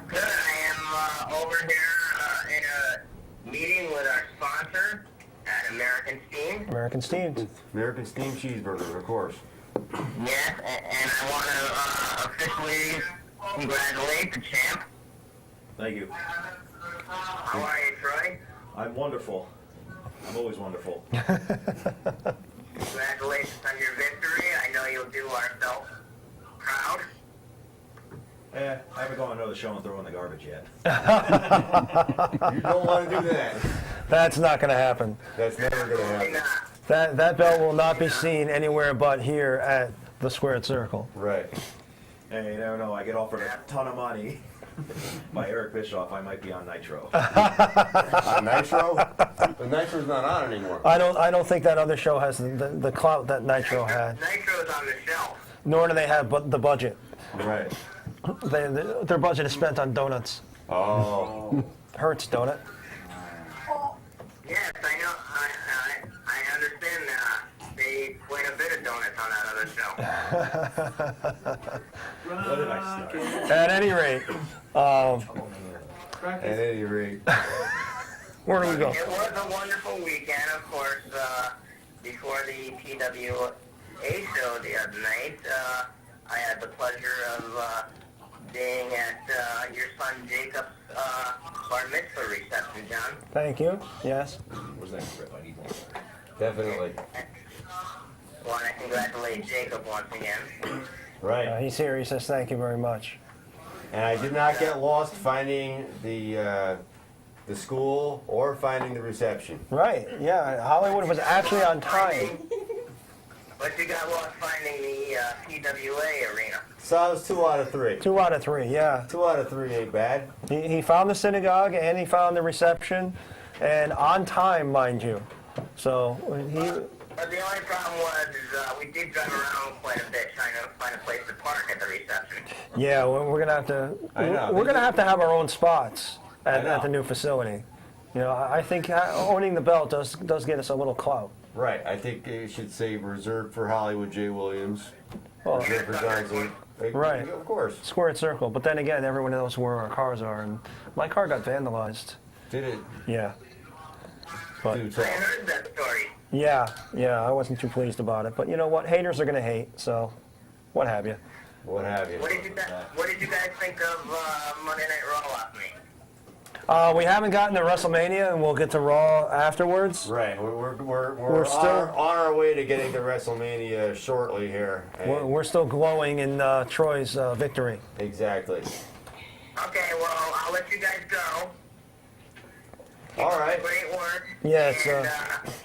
Speaker 9: Good. I am over here in a meeting with our sponsor at American Steam.
Speaker 3: American Steamed.
Speaker 2: American Steam Cheeseburgers, of course.
Speaker 9: Yes, and I want to officially congratulate the champ.
Speaker 4: Thank you.
Speaker 9: How are you, Troy?
Speaker 4: I'm wonderful. I'm always wonderful.
Speaker 9: Congratulations on your victory. I know you'll do ourselves proud.
Speaker 4: I haven't gone to another show and throw in the garbage yet.
Speaker 2: You don't want to do that.
Speaker 3: That's not going to happen.
Speaker 2: That's never going to
Speaker 9: Absolutely
Speaker 2: happen.
Speaker 9: not.
Speaker 3: That belt will not be seen anywhere but here at the Squared Circle.
Speaker 2: Right.
Speaker 4: Hey, you never know. I get offered a ton of money by Eric Bischoff. I might be on Nitro.
Speaker 2: Nitro? The Nitro's not on anymore.
Speaker 3: I don't think that other show has the clout that Nitro had.
Speaker 9: Nitro's on the shelf.
Speaker 3: Nor do they have the budget.
Speaker 2: Right.
Speaker 3: Their budget is spent on donuts.
Speaker 2: Oh.
Speaker 3: Hurts donut.
Speaker 9: Yes, I know. I understand they eat quite a bit of donuts on that other show.
Speaker 4: What did I start?
Speaker 3: At any rate,
Speaker 2: At any rate.
Speaker 3: where do we go?
Speaker 9: It was a wonderful weekend, of course. Before the PWA show the other night, I had the pleasure of being at your son Jacob's bar mitzvah reception, John.
Speaker 3: Thank you. Yes.
Speaker 4: Where's that grip? I need one.
Speaker 2: Definitely.
Speaker 9: I want to congratulate Jacob once again.
Speaker 2: Right.
Speaker 3: He's here. He says thank you very much.
Speaker 2: And I did not get lost finding the school or finding the reception.
Speaker 3: Right. Yeah. Hollywood was actually on time.
Speaker 9: But you got lost finding the PWA arena.
Speaker 2: So I was 2 out of 3.
Speaker 3: 2 out of 3. Yeah.
Speaker 2: 2 out of 3 ain't bad.
Speaker 3: He found the synagogue and he found the reception, and on time, mind you. So he.
Speaker 9: But the only problem was we did drive around quite a bit trying to find a place to park at the reception.
Speaker 3: Yeah, we're gonna have to.
Speaker 2: I know.
Speaker 3: We're gonna have to have our own spots
Speaker 2: I
Speaker 3: at
Speaker 2: know.
Speaker 3: the new facility. You know, I think owning the belt does get us a little clout.
Speaker 2: Right. I think it should say reserved for Hollywood J. Williams.
Speaker 3: Well,
Speaker 2: Reserved for Johnson.
Speaker 3: Right.
Speaker 2: Of course.
Speaker 3: Squared Circle. But then again, everyone knows where our cars are, and my car got vandalized.
Speaker 2: Did it
Speaker 3: Yeah. But
Speaker 2: do
Speaker 9: I
Speaker 2: so?
Speaker 9: heard that story.
Speaker 3: yeah, I wasn't too pleased about it. But you know what? Haters are gonna hate. So, what have you?
Speaker 2: What have you?
Speaker 9: What did you guys think of Monday Night Raw last night?
Speaker 3: We haven't gotten to WrestleMania, and we'll get to Raw afterwards.
Speaker 2: Right. We're
Speaker 3: We're still-
Speaker 2: on our way to getting to WrestleMania shortly here. And-
Speaker 3: We're still glowing in Troy's victory.
Speaker 2: Exactly.
Speaker 9: Okay, well, I'll let you guys go.
Speaker 2: All right.
Speaker 9: Great work.
Speaker 3: Yeah, it's,
Speaker 9: And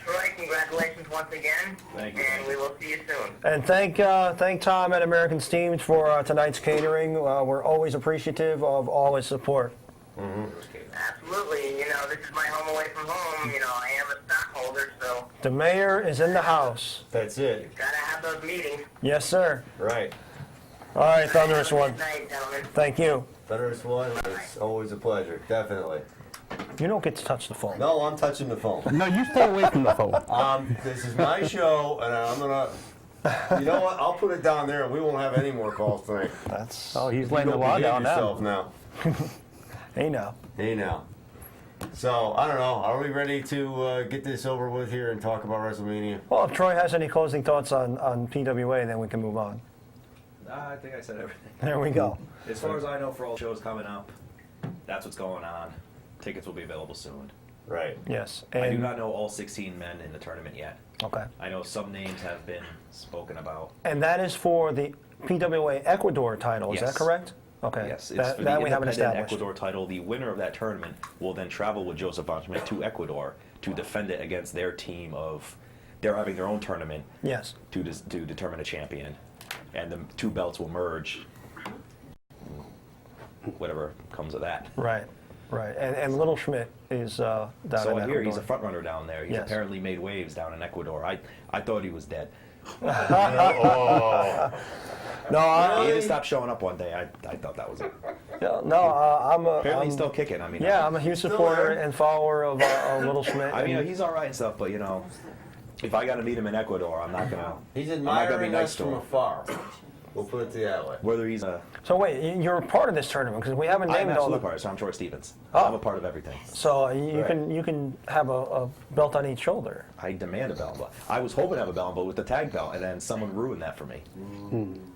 Speaker 9: Troy, congratulations once again.
Speaker 4: Thank you.
Speaker 9: And we will see you soon.
Speaker 3: And thank Tom at American Steamed for tonight's catering. We're always appreciative of all his support.
Speaker 9: Absolutely. You know, this is my home away from home. You know, I am a stockholder, so
Speaker 3: The mayor is in the house.
Speaker 2: That's it.
Speaker 9: gotta have those meetings.
Speaker 3: Yes, sir.
Speaker 2: Right.
Speaker 3: All right, Thunderous
Speaker 9: Have a
Speaker 3: One.
Speaker 9: good night, gentlemen.
Speaker 3: Thank you.
Speaker 2: Thunderous One, it's always a pleasure. Definitely.
Speaker 3: You don't get to touch the phone.
Speaker 2: No, I'm touching the phone.
Speaker 7: No, you stay away from the phone.
Speaker 2: This is my show, and I'm gonna. You know what? I'll put it down there, and we won't have any more calls tonight.
Speaker 3: That's.
Speaker 7: Oh, he's
Speaker 2: You
Speaker 7: laying the
Speaker 2: go
Speaker 7: law
Speaker 2: behave
Speaker 7: down
Speaker 2: yourself
Speaker 7: now.
Speaker 2: now.
Speaker 3: Hey now.
Speaker 2: Hey now. So I don't know. Are we ready to get this over with here and talk about WrestleMania?
Speaker 3: Well, if Troy has any closing thoughts on PWA, then we can move on.
Speaker 4: I think I said everything.
Speaker 3: There we go.
Speaker 4: As far as I know, for all shows coming up, that's what's going on. Tickets will be available soon.
Speaker 2: Right.
Speaker 3: Yes.
Speaker 4: I do
Speaker 3: And
Speaker 4: not know all 16 men in the tournament yet.
Speaker 3: okay.
Speaker 4: I know some names have been spoken about.
Speaker 3: And that is for the PWA Ecuador title. Is that
Speaker 4: Yes.
Speaker 3: correct? Okay.
Speaker 4: Yes, it's
Speaker 3: That,
Speaker 4: for
Speaker 3: that
Speaker 4: the
Speaker 3: we haven't
Speaker 4: independent
Speaker 3: established.
Speaker 4: Ecuador title. The winner of that tournament will then travel with Joseph Bonchman to Ecuador to defend it against their team of. They're having their own tournament
Speaker 3: Yes.
Speaker 4: to determine a champion, and the two belts will merge. Whatever comes of that.
Speaker 3: Right. Right. And Little Schmidt is down
Speaker 4: So
Speaker 3: in
Speaker 4: I hear
Speaker 3: Ecuador.
Speaker 4: he's a front runner down there. He's
Speaker 3: Yes.
Speaker 4: apparently made waves down in Ecuador. I thought he was dead.
Speaker 2: Oh.
Speaker 3: No,
Speaker 4: He didn't stop showing up one day. I thought that was it.
Speaker 3: I'm a.
Speaker 4: Apparently
Speaker 3: I'm,
Speaker 4: he's still kicking. I mean,
Speaker 3: yeah, I'm a huge supporter and follower of Little Schmidt.
Speaker 4: I mean,
Speaker 3: and-
Speaker 4: he's all right and stuff, but if I got to meet him in Ecuador, I'm not gonna.
Speaker 2: He's
Speaker 4: I'm not gonna be
Speaker 2: admiring
Speaker 4: nice
Speaker 2: us
Speaker 4: to
Speaker 2: from
Speaker 4: him.
Speaker 2: afar. We'll put it that way.
Speaker 4: Whether he's a,
Speaker 3: So wait, you're a part of this tournament because we haven't
Speaker 4: I'm
Speaker 3: named all
Speaker 4: absolutely
Speaker 3: the.
Speaker 4: part. So I'm Troy Stevens.
Speaker 3: Oh.
Speaker 4: I'm a part of everything.
Speaker 3: So you
Speaker 2: Right.
Speaker 3: you can have a belt on each shoulder.
Speaker 4: I demand a belt. But I was hoping to have a belt, but with the tag belt, and then someone ruined that for me.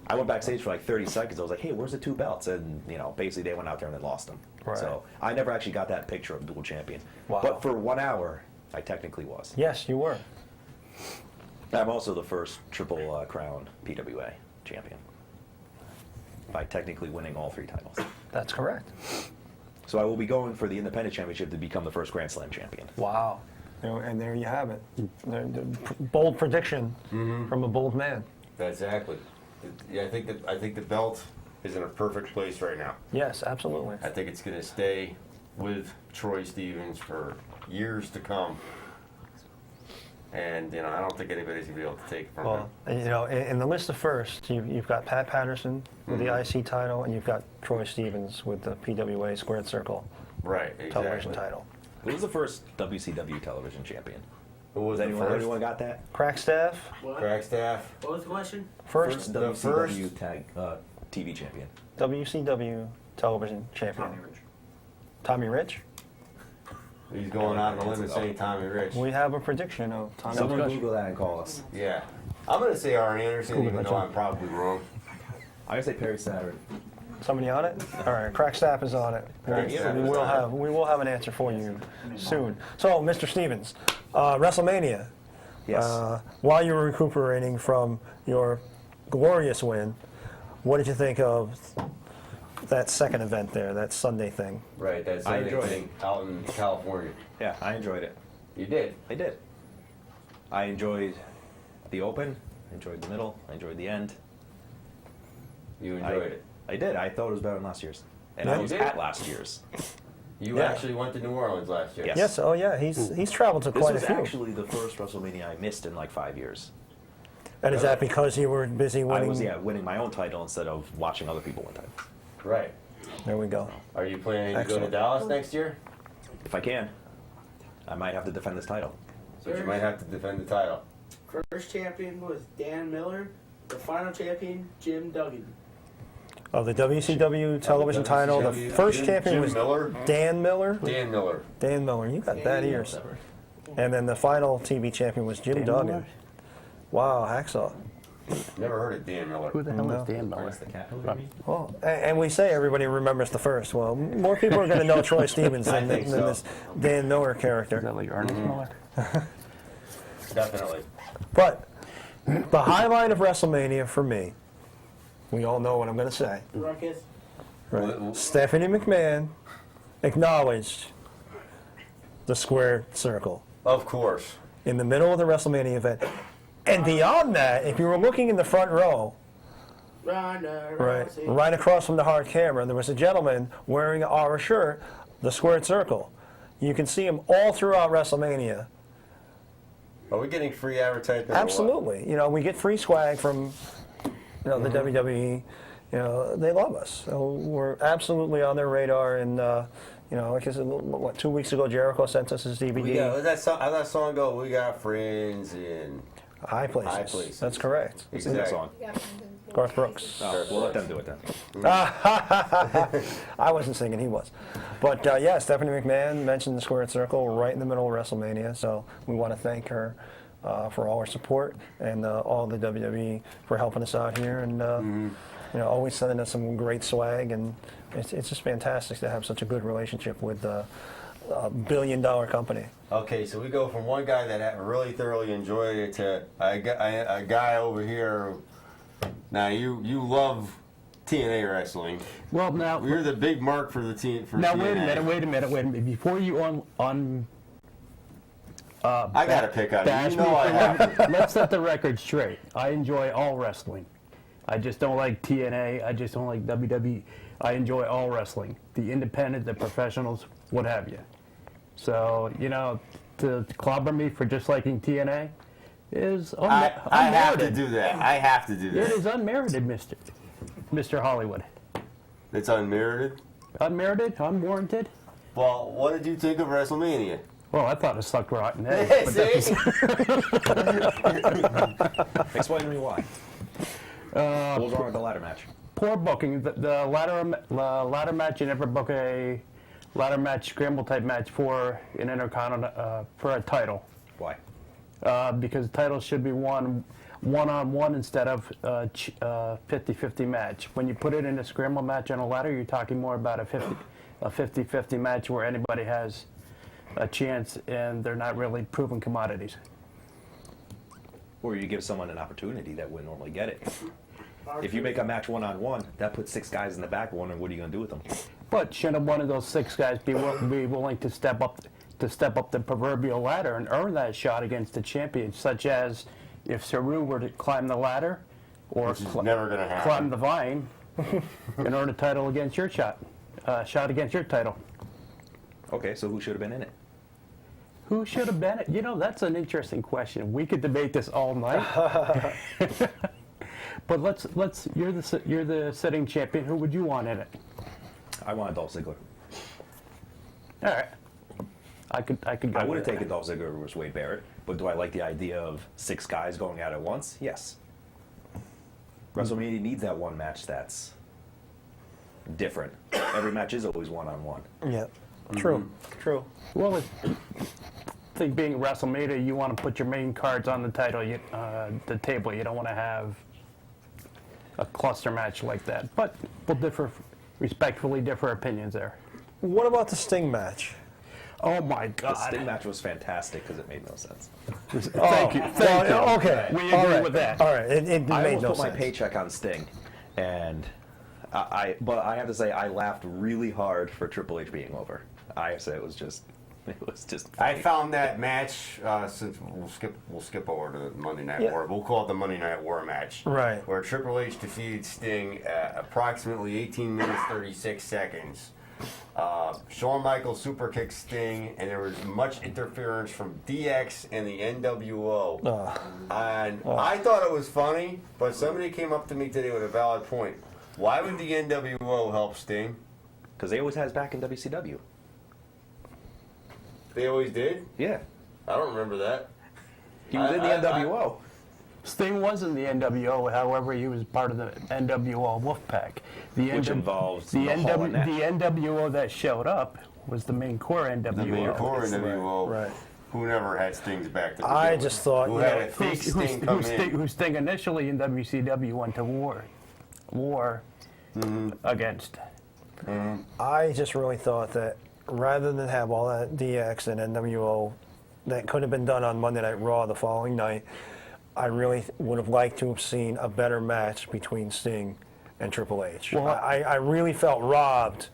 Speaker 4: I went backstage for like 30 seconds. I was like, "Hey, where's the two belts?" And basically they went out there and they lost them.
Speaker 3: Right.
Speaker 4: So I never actually got that picture of dual champion.
Speaker 3: Wow.
Speaker 4: But for 1 hour, I technically was.
Speaker 3: Yes, you were.
Speaker 4: I'm also the first triple crown PWA champion by technically winning all 3 titles.
Speaker 3: That's correct.
Speaker 4: So I will be going for the independent championship to become the first Grand Slam champion.
Speaker 3: Wow. And there you have it. Bold prediction from a bold man.
Speaker 2: Exactly. Yeah, I think the belt is in a perfect place right now.
Speaker 3: Yes, absolutely.
Speaker 2: I think it's going to stay with Troy Stevens for years to come. And I don't think anybody's gonna be able to take it from him.
Speaker 3: Well, in the list of first, you've got Pat Patterson with the IC title, and you've got Troy Stevens with the PWA Squared Circle
Speaker 2: Right, exactly.
Speaker 3: television title.
Speaker 4: Who was the first WCW television champion?
Speaker 2: Who was
Speaker 4: Has
Speaker 2: the
Speaker 4: anyone,
Speaker 2: first?
Speaker 4: anyone got that?
Speaker 3: Crackstaff,
Speaker 8: What?
Speaker 2: Crackstaff.
Speaker 8: What was the question?
Speaker 3: first
Speaker 2: The
Speaker 4: WCW
Speaker 2: first-
Speaker 4: tag TV champion.
Speaker 3: WCW television champion. Tommy Rich.
Speaker 2: He's going out on a limb and saying Tommy Rich.
Speaker 3: We have a prediction of Tommy
Speaker 4: Someone
Speaker 3: Rich.
Speaker 4: Google that and call us.
Speaker 2: Yeah. I'm gonna say Arn Anderson,
Speaker 3: Cool,
Speaker 2: even
Speaker 3: that's
Speaker 2: though
Speaker 3: all.
Speaker 2: I'm probably wrong.
Speaker 4: I'm gonna say Perry Saturn.
Speaker 3: Somebody on it? All right, Crackstaff is on it.
Speaker 2: Crackstaff
Speaker 3: We
Speaker 2: is
Speaker 3: will
Speaker 2: on it.
Speaker 3: have an answer for you soon. So, Mr. Stevens, WrestleMania.
Speaker 4: Yes.
Speaker 3: While you were recuperating from your glorious win, what did you think of that second event there, that Sunday thing?
Speaker 2: Right, that's
Speaker 4: I
Speaker 2: the
Speaker 4: enjoyed
Speaker 2: thing out in California.
Speaker 4: Yeah, I enjoyed it.
Speaker 2: You did.
Speaker 4: I did. I enjoyed the open, I enjoyed the middle, I enjoyed the end.
Speaker 2: You enjoyed it.
Speaker 4: I did. I thought it was better than last year's. And
Speaker 3: Yeah,
Speaker 4: I
Speaker 3: you
Speaker 4: was
Speaker 2: did?
Speaker 4: at last year's.
Speaker 2: You
Speaker 3: Yeah.
Speaker 2: actually went to New Orleans last year.
Speaker 4: Yes.
Speaker 3: Yes, oh yeah, he's traveled to
Speaker 4: This
Speaker 3: quite a
Speaker 4: was
Speaker 3: few.
Speaker 4: actually the first WrestleMania I missed in like 5 years.
Speaker 3: And is that because you were busy
Speaker 4: I
Speaker 3: winning?
Speaker 4: was winning my own title instead of watching other people win titles.
Speaker 2: Right.
Speaker 3: There we go.
Speaker 2: Are you planning to go
Speaker 3: Excellent.
Speaker 2: to Dallas next year?
Speaker 4: If I can, I might have to defend this title.
Speaker 2: But you might have to defend the title.
Speaker 8: First champion was Dan Miller. The final champion, Jim Duggan.
Speaker 3: Of the WCW television title, the
Speaker 2: WCW.
Speaker 3: first
Speaker 2: Jim-
Speaker 3: champion
Speaker 2: Jim
Speaker 3: was
Speaker 2: Miller?
Speaker 3: Dan Miller.
Speaker 2: Dan Miller.
Speaker 3: Dan Miller, you got bad ears. And then the final TV champion was Jim Duggan.
Speaker 7: Miller?
Speaker 3: Wow, hacksaw.
Speaker 2: Never heard of Dan Miller.
Speaker 7: Who the hell
Speaker 3: No.
Speaker 7: is Dan Miller?
Speaker 4: the cat.
Speaker 3: Well, and we say everybody remembers the first. Well, more people are going to know Troy Stevens
Speaker 2: I
Speaker 3: than,
Speaker 2: think
Speaker 3: than
Speaker 2: so.
Speaker 3: this Dan Miller
Speaker 7: Is
Speaker 3: character.
Speaker 7: that like Ernest Miller?
Speaker 2: Definitely.
Speaker 3: But the highlight of WrestleMania for me, we all know what I'm going to say.
Speaker 8: Ruckus.
Speaker 3: Right?
Speaker 2: Well,
Speaker 3: Stephanie McMahon acknowledged the squared circle
Speaker 2: Of course.
Speaker 3: in the middle of the WrestleMania event. And beyond that, if you were looking in the front row,
Speaker 8: Ronda
Speaker 3: right,
Speaker 8: Rousey.
Speaker 3: right across from the hard camera, there was a gentleman wearing our shirt, the squared circle. You can see him all throughout WrestleMania.
Speaker 2: Are we getting free advertising? or what?
Speaker 3: Absolutely. You know, we get free swag from the WWE. You know, they love us. So we're absolutely on their radar, and You know, like I said, what, 2 weeks ago, Jericho sent us his DVD.
Speaker 2: We got, how'd that song go? We got friends in
Speaker 3: High Places.
Speaker 2: High Places.
Speaker 3: That's correct.
Speaker 4: Who's in that
Speaker 2: Exactly.
Speaker 4: song?
Speaker 6: Yeah,
Speaker 3: Garth Brooks.
Speaker 4: Oh, we'll let them do it then.
Speaker 3: I wasn't singing, he was. But yeah, Stephanie McMahon mentioned the Squared Circle right in the middle of WrestleMania, so we want to thank her for all her support and all the WWE for helping us out here and you know, always sending us some great swag, and it's just fantastic to have such a good relationship with a billion-dollar company.
Speaker 2: Okay, so we go from one guy that really thoroughly enjoyed it to a guy over here. Now you love TNA wrestling.
Speaker 7: Well, now
Speaker 2: You're the big mark for the team. For
Speaker 7: now
Speaker 2: TNA.
Speaker 7: wait a minute. Before you
Speaker 2: I gotta pick on
Speaker 7: bash
Speaker 2: you.
Speaker 7: me
Speaker 2: You know I have to.
Speaker 7: let's set the record straight. I enjoy all wrestling. I just don't like TNA. I just don't like WWE. I enjoy all wrestling. The independent, the professionals, what have you. So, you know, to clobber me for just liking TNA is
Speaker 2: I have to
Speaker 7: unmerited.
Speaker 2: do that. I have to do
Speaker 7: It
Speaker 2: that.
Speaker 7: is unmerited, Mr. Hollywood.
Speaker 2: It's unmerited.
Speaker 7: Unmerited, unwarranted.
Speaker 2: Well, what did you think of WrestleMania?
Speaker 7: Well, I thought it sucked rotten eggs.
Speaker 2: See?
Speaker 4: Explain to me why. What was wrong with the ladder match?
Speaker 7: Poor booking. The ladder match, you never book a ladder match, scramble type match for an intercontinental for a title.
Speaker 4: Why?
Speaker 7: Because titles should be won one-on-one instead of 50-50 match. When you put it in a scramble match on a ladder, you're talking more about a 50-50 match where anybody has a chance and they're not really proven commodities.
Speaker 4: Or you give someone an opportunity that wouldn't normally get it. If you make a match one-on-one, that puts 6 guys in the back wondering what are you going to do with them.
Speaker 7: But shouldn't one of those 6 guys be willing to step up the proverbial ladder and earn that shot against the champion, such as if Saru were to climb the ladder or
Speaker 2: Which is never gonna happen.
Speaker 7: climb the vine and earn a title against your shot against your title.
Speaker 4: Okay, so who should have been in it?
Speaker 7: Who should have been it? You know, that's an interesting question. We could debate this all night. But let's you're the sitting champion. Who would you want in it?
Speaker 4: I wanted Dolph Ziggler.
Speaker 7: All right. I could go.
Speaker 4: I would have
Speaker 7: with
Speaker 4: taken Dolph Ziggler versus Wade Barrett, but do I like the idea of 6 guys going at it once? Yes. WrestleMania needs that one match that's different. Every match is always one-on-one.
Speaker 3: Yeah, true.
Speaker 7: Well, I think being WrestleMania, you want to put your main cards on the the table. You don't want to have a cluster match like that. But we'll respectfully differ opinions there.
Speaker 3: What about the Sting match?
Speaker 7: Oh my
Speaker 4: The
Speaker 7: God!
Speaker 4: Sting match was fantastic because it made no sense.
Speaker 7: Thank you.
Speaker 3: Okay.
Speaker 7: We agree
Speaker 3: all right.
Speaker 7: with that.
Speaker 3: All right. It
Speaker 4: I
Speaker 3: made
Speaker 4: almost
Speaker 3: no
Speaker 4: put
Speaker 3: sense.
Speaker 4: my paycheck on Sting, and but I have to say I laughed really hard for Triple H being over. I have to say it was just
Speaker 2: I
Speaker 4: funny.
Speaker 2: found that match. Since we'll skip over to the Monday Night War. We'll call it the Monday Night War match.
Speaker 3: Right.
Speaker 2: Where Triple H defeated Sting at approximately 18 minutes 36 seconds. Shawn Michaels super kicked Sting, and there was much interference from DX and the NWO. And I thought it was funny, but somebody came up to me today with a valid point. Why would the NWO help Sting?
Speaker 4: Because they always had his back in WCW.
Speaker 2: They always did?
Speaker 4: Yeah,
Speaker 2: I don't remember that.
Speaker 4: he was in the NWO.
Speaker 7: Sting was in the NWO, however, he was part of the NWO Wolfpack.
Speaker 4: Which involves the Hall and Nash.
Speaker 7: The NWO that showed up was the main core NWO.
Speaker 2: The main core NWO,
Speaker 3: Right.
Speaker 2: who never had Sting's back to begin
Speaker 3: I
Speaker 2: with.
Speaker 3: just thought,
Speaker 2: who
Speaker 3: you
Speaker 2: had
Speaker 3: know,
Speaker 2: a fake Sting come in.
Speaker 7: Who Sting initially in WCW went to war against.
Speaker 3: I just really thought that rather than have all that DX and NWO that could have been done on Monday Night Raw the following night, I really would have liked to have seen a better match between Sting and Triple H.
Speaker 7: Well,
Speaker 3: I really felt robbed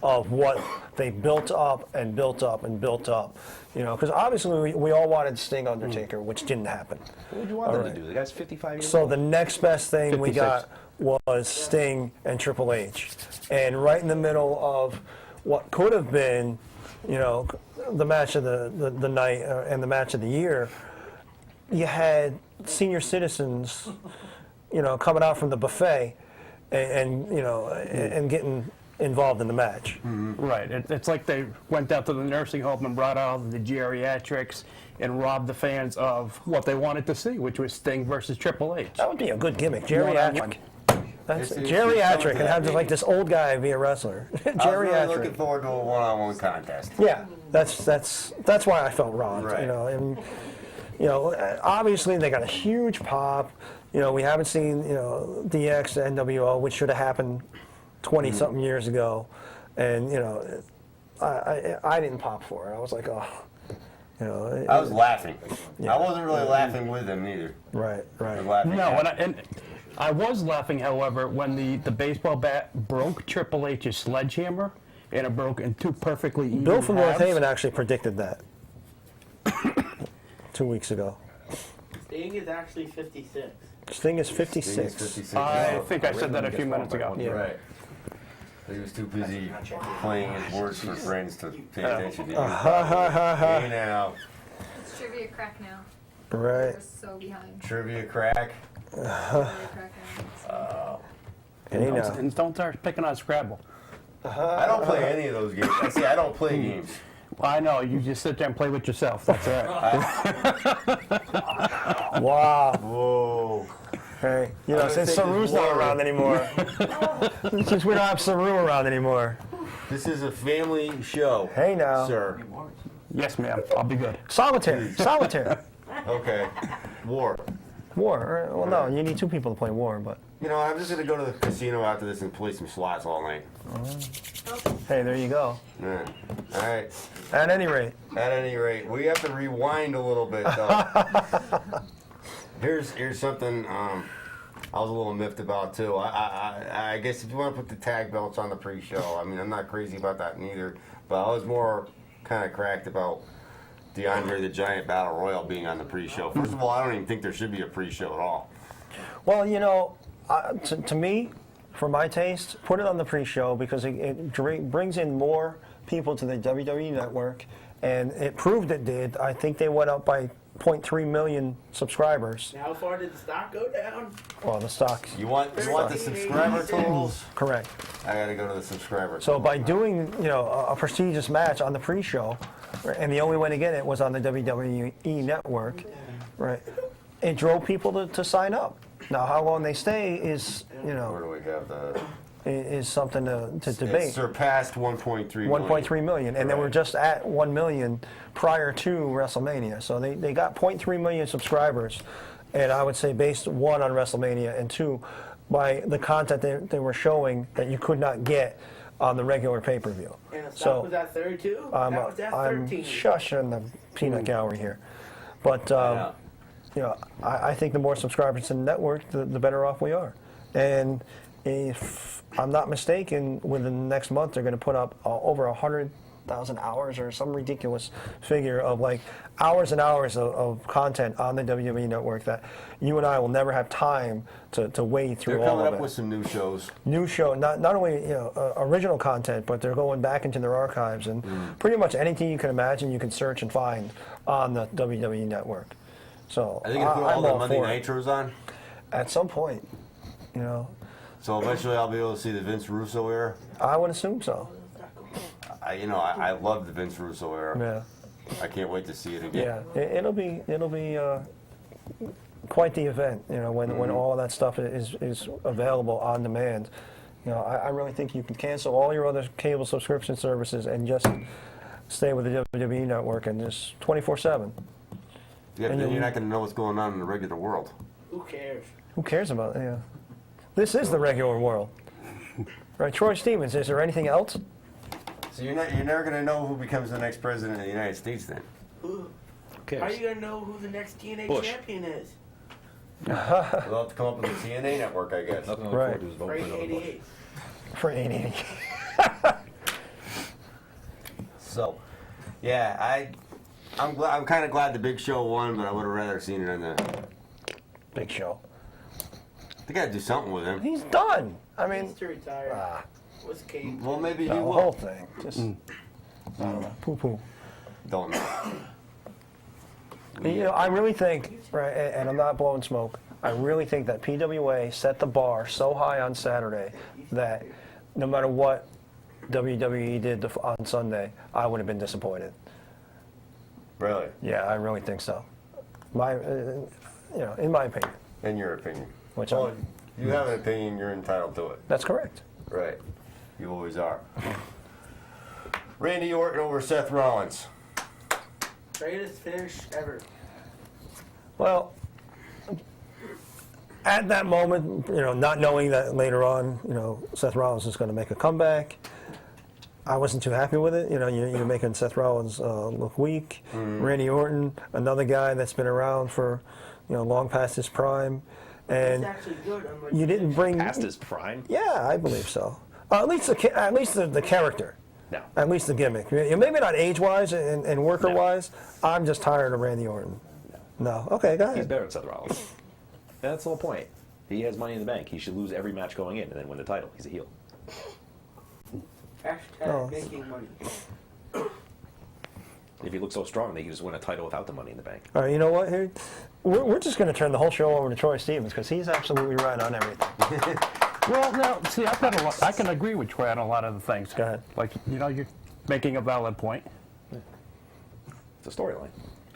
Speaker 3: of what they built up and built up and built up. You know, because obviously we all wanted Sting Undertaker, which didn't happen.
Speaker 4: What would you want them to do? The guy's 55 years
Speaker 3: So
Speaker 4: old.
Speaker 3: the next best thing we
Speaker 7: 56.
Speaker 3: got was Sting and Triple H. And right in the middle of what could have been, you know, the match of the night and the match of the year, you had senior citizens, you know, coming out from the buffet and you know, and getting involved in the match.
Speaker 7: Right. It's like they went down to the nursing home and brought out the geriatrics and robbed the fans of what they wanted to see, which was Sting versus Triple H.
Speaker 3: That would be a good gimmick, geriatric. That's
Speaker 2: It's
Speaker 3: geriatric, and
Speaker 2: coming to
Speaker 3: have
Speaker 2: that,
Speaker 3: like this old guy be a wrestler.
Speaker 2: I was really
Speaker 3: Geriatric.
Speaker 2: looking forward to a one-on-one contest.
Speaker 3: Yeah, that's why I felt robbed.
Speaker 2: Right.
Speaker 3: You know, and obviously they got a huge pop. You know, we haven't seen DX, NWO, which should have happened 20 something years ago, and I didn't pop for it. I was like, oh,
Speaker 2: I was laughing. I wasn't really laughing with them either.
Speaker 3: right.
Speaker 2: I was laughing
Speaker 7: No,
Speaker 2: at
Speaker 7: and I was laughing, however, when the baseball bat broke Triple H's sledgehammer, and it broke in two perfectly even
Speaker 3: Bill from North
Speaker 7: halves.
Speaker 3: Haven actually predicted that 2 weeks ago.
Speaker 8: Sting is actually 56.
Speaker 3: Sting is
Speaker 2: Sting
Speaker 3: 56.
Speaker 2: is 56.
Speaker 7: I think I said that a few minutes ago.
Speaker 3: Yeah.
Speaker 2: Right. He was too busy playing his words for friends to pay attention to you. Hey now,
Speaker 6: It's trivia crack now.
Speaker 3: Right.
Speaker 6: We're so behind.
Speaker 2: trivia crack.
Speaker 6: Trivia crack now.
Speaker 3: Hey now.
Speaker 7: And don't start picking on Scrabble.
Speaker 2: I don't play any of those games. I see. I don't play games.
Speaker 7: I know, you just sit there and play with yourself. That's right.
Speaker 3: Wow.
Speaker 2: Whoa.
Speaker 3: Hey,
Speaker 2: gonna
Speaker 3: since
Speaker 2: take
Speaker 3: Saru's
Speaker 2: this
Speaker 3: not
Speaker 2: water.
Speaker 3: around anymore. Since we don't have Saru around anymore.
Speaker 2: This is a family show.
Speaker 3: Hey now.
Speaker 2: Sir.
Speaker 7: Yes, ma'am. I'll be good.
Speaker 3: Solitaire. Solitaire.
Speaker 2: Okay. War.
Speaker 3: War. Well, no, you need two people to play war, but
Speaker 2: You know, I'm just gonna go to the casino after this and play some slots all night.
Speaker 3: hey, there you go.
Speaker 2: Yeah. All right.
Speaker 3: At any rate,
Speaker 2: At any rate, we have to rewind a little bit though. Here's something I was a little miffed about too. I guess if you want to put the tag belts on the pre-show, I mean, I'm not crazy about that neither, but I was more kind of cracked about the Andre the Giant Battle Royal being on the pre-show. First of all, I don't even think there should be a pre-show at all.
Speaker 3: well, to me, for my taste, put it on the pre-show because it brings in more people to the WWE network, and it proved it did. I think they went up by 0.3 million subscribers.
Speaker 8: How far did the stock go down?
Speaker 3: Well, the stock,
Speaker 2: You want the subscriber totals?
Speaker 3: correct.
Speaker 2: I gotta go to the subscriber.
Speaker 3: So by doing, a prestigious match on the pre-show, right, and the only way to get it was on the WWE network, right? It drove people to sign up. Now, how long they stay is,
Speaker 2: Where do we have the?
Speaker 3: is something to
Speaker 2: It
Speaker 3: debate.
Speaker 2: surpassed 1.3 million.
Speaker 3: 1.3 million, and they were
Speaker 2: Right.
Speaker 3: just at 1 million prior to WrestleMania. So they got 0.3 million subscribers, and I would say based one on WrestleMania and two by the content they were showing that you could not get on the regular pay-per-view.
Speaker 8: And the stock
Speaker 3: So
Speaker 8: was at 32?
Speaker 3: I'm
Speaker 8: that was at
Speaker 3: I'm
Speaker 8: 13.
Speaker 3: shushing the peanut gallery here, but I think the more subscribers to the network, the better off we are. And if I'm not mistaken, within the next month they're going to put up over 100,000 hours or some ridiculous figure of like hours and hours of content on the WWE network that you and I will never have time to wade through
Speaker 2: They're
Speaker 3: all
Speaker 2: coming
Speaker 3: of
Speaker 2: up
Speaker 3: it.
Speaker 2: with some new shows.
Speaker 3: New show, not only original content, but they're going back into their archives and pretty much anything you can imagine you can search and find on the WWE network. So
Speaker 2: Are they gonna put all
Speaker 3: I'm
Speaker 2: the
Speaker 3: all
Speaker 2: Monday
Speaker 3: for it.
Speaker 2: Nitros on?
Speaker 3: At some point,
Speaker 2: So eventually I'll be able to see the Vince Russo era.
Speaker 3: I would assume so.
Speaker 2: I love the Vince Russo era.
Speaker 3: Yeah,
Speaker 2: I can't wait to see it again.
Speaker 3: yeah. It'll be quite the event. When all of that stuff is available on demand. I really think you can cancel all your other cable subscription services and just stay with the WWE network and just 24/7.
Speaker 2: Yeah,
Speaker 3: And
Speaker 2: then
Speaker 3: you-
Speaker 2: you're not going to know what's going on in the regular world.
Speaker 8: Who cares?
Speaker 3: Who cares about it? Yeah. This is the regular world. Right, Troy Stevens, is there anything else?
Speaker 2: So you're never going to know who becomes the next president of the United States then.
Speaker 8: Who?
Speaker 4: cares?
Speaker 8: How are you going to know who the next TNA
Speaker 4: Bush.
Speaker 8: champion is?
Speaker 2: We'll have to come up with a TNA network, I guess.
Speaker 4: Nothing to look
Speaker 3: Right.
Speaker 4: forward to is voting
Speaker 8: Ray
Speaker 4: for another Bush.
Speaker 8: 88.
Speaker 3: For 80.
Speaker 2: So, yeah, I'm kind of glad the Big Show won, but I would have rather seen it on the.
Speaker 3: Big Show.
Speaker 2: They got to do something with him.
Speaker 3: He's done. I mean,
Speaker 8: Needs to retire. What's Kane?
Speaker 2: Well, maybe he
Speaker 3: the
Speaker 2: will.
Speaker 3: whole thing. Just, I don't know, poo-poo.
Speaker 2: Don't know.
Speaker 3: I really think, right, and I'm not blowing smoke, I really think that PWA set the bar so high on Saturday that no matter what WWE did on Sunday, I would have been disappointed.
Speaker 2: Really?
Speaker 3: Yeah, I really think so. In my opinion.
Speaker 2: In your opinion.
Speaker 3: Which
Speaker 2: Well, you have an opinion, you're entitled to it.
Speaker 3: That's correct.
Speaker 2: Right. You always are. Randy Orton over Seth Rollins.
Speaker 8: Greatest finish ever.
Speaker 3: Well, at that moment, not knowing that later on, Seth Rollins is going to make a comeback, I wasn't too happy with it. You're making Seth Rollins look weak. Randy Orton, another guy that's been around for, long past his prime, and
Speaker 8: It's actually good. Unlike
Speaker 3: you didn't bring.
Speaker 4: Past his prime?
Speaker 3: Yeah, I believe so. At least the character.
Speaker 4: No.
Speaker 3: At least the gimmick. Maybe not age-wise and worker-wise. I'm just tired of Randy Orton. No. Okay, go ahead.
Speaker 4: He's better than Seth Rollins. That's the whole point. He has money in the bank. He should lose every match going in and then win the title. He's a heel.
Speaker 8: Hashtag making money.
Speaker 4: If he looks so strong, they can just win a title without the money in the bank.
Speaker 3: All right, you know what? Here, we're just going to turn the whole show over to Troy Stevens because he's absolutely right on everything.
Speaker 7: Well, now, see, I've got a lot. I can agree with Troy on a lot of the things.
Speaker 3: Go ahead.
Speaker 7: Like, you're making a valid point.
Speaker 4: It's a storyline.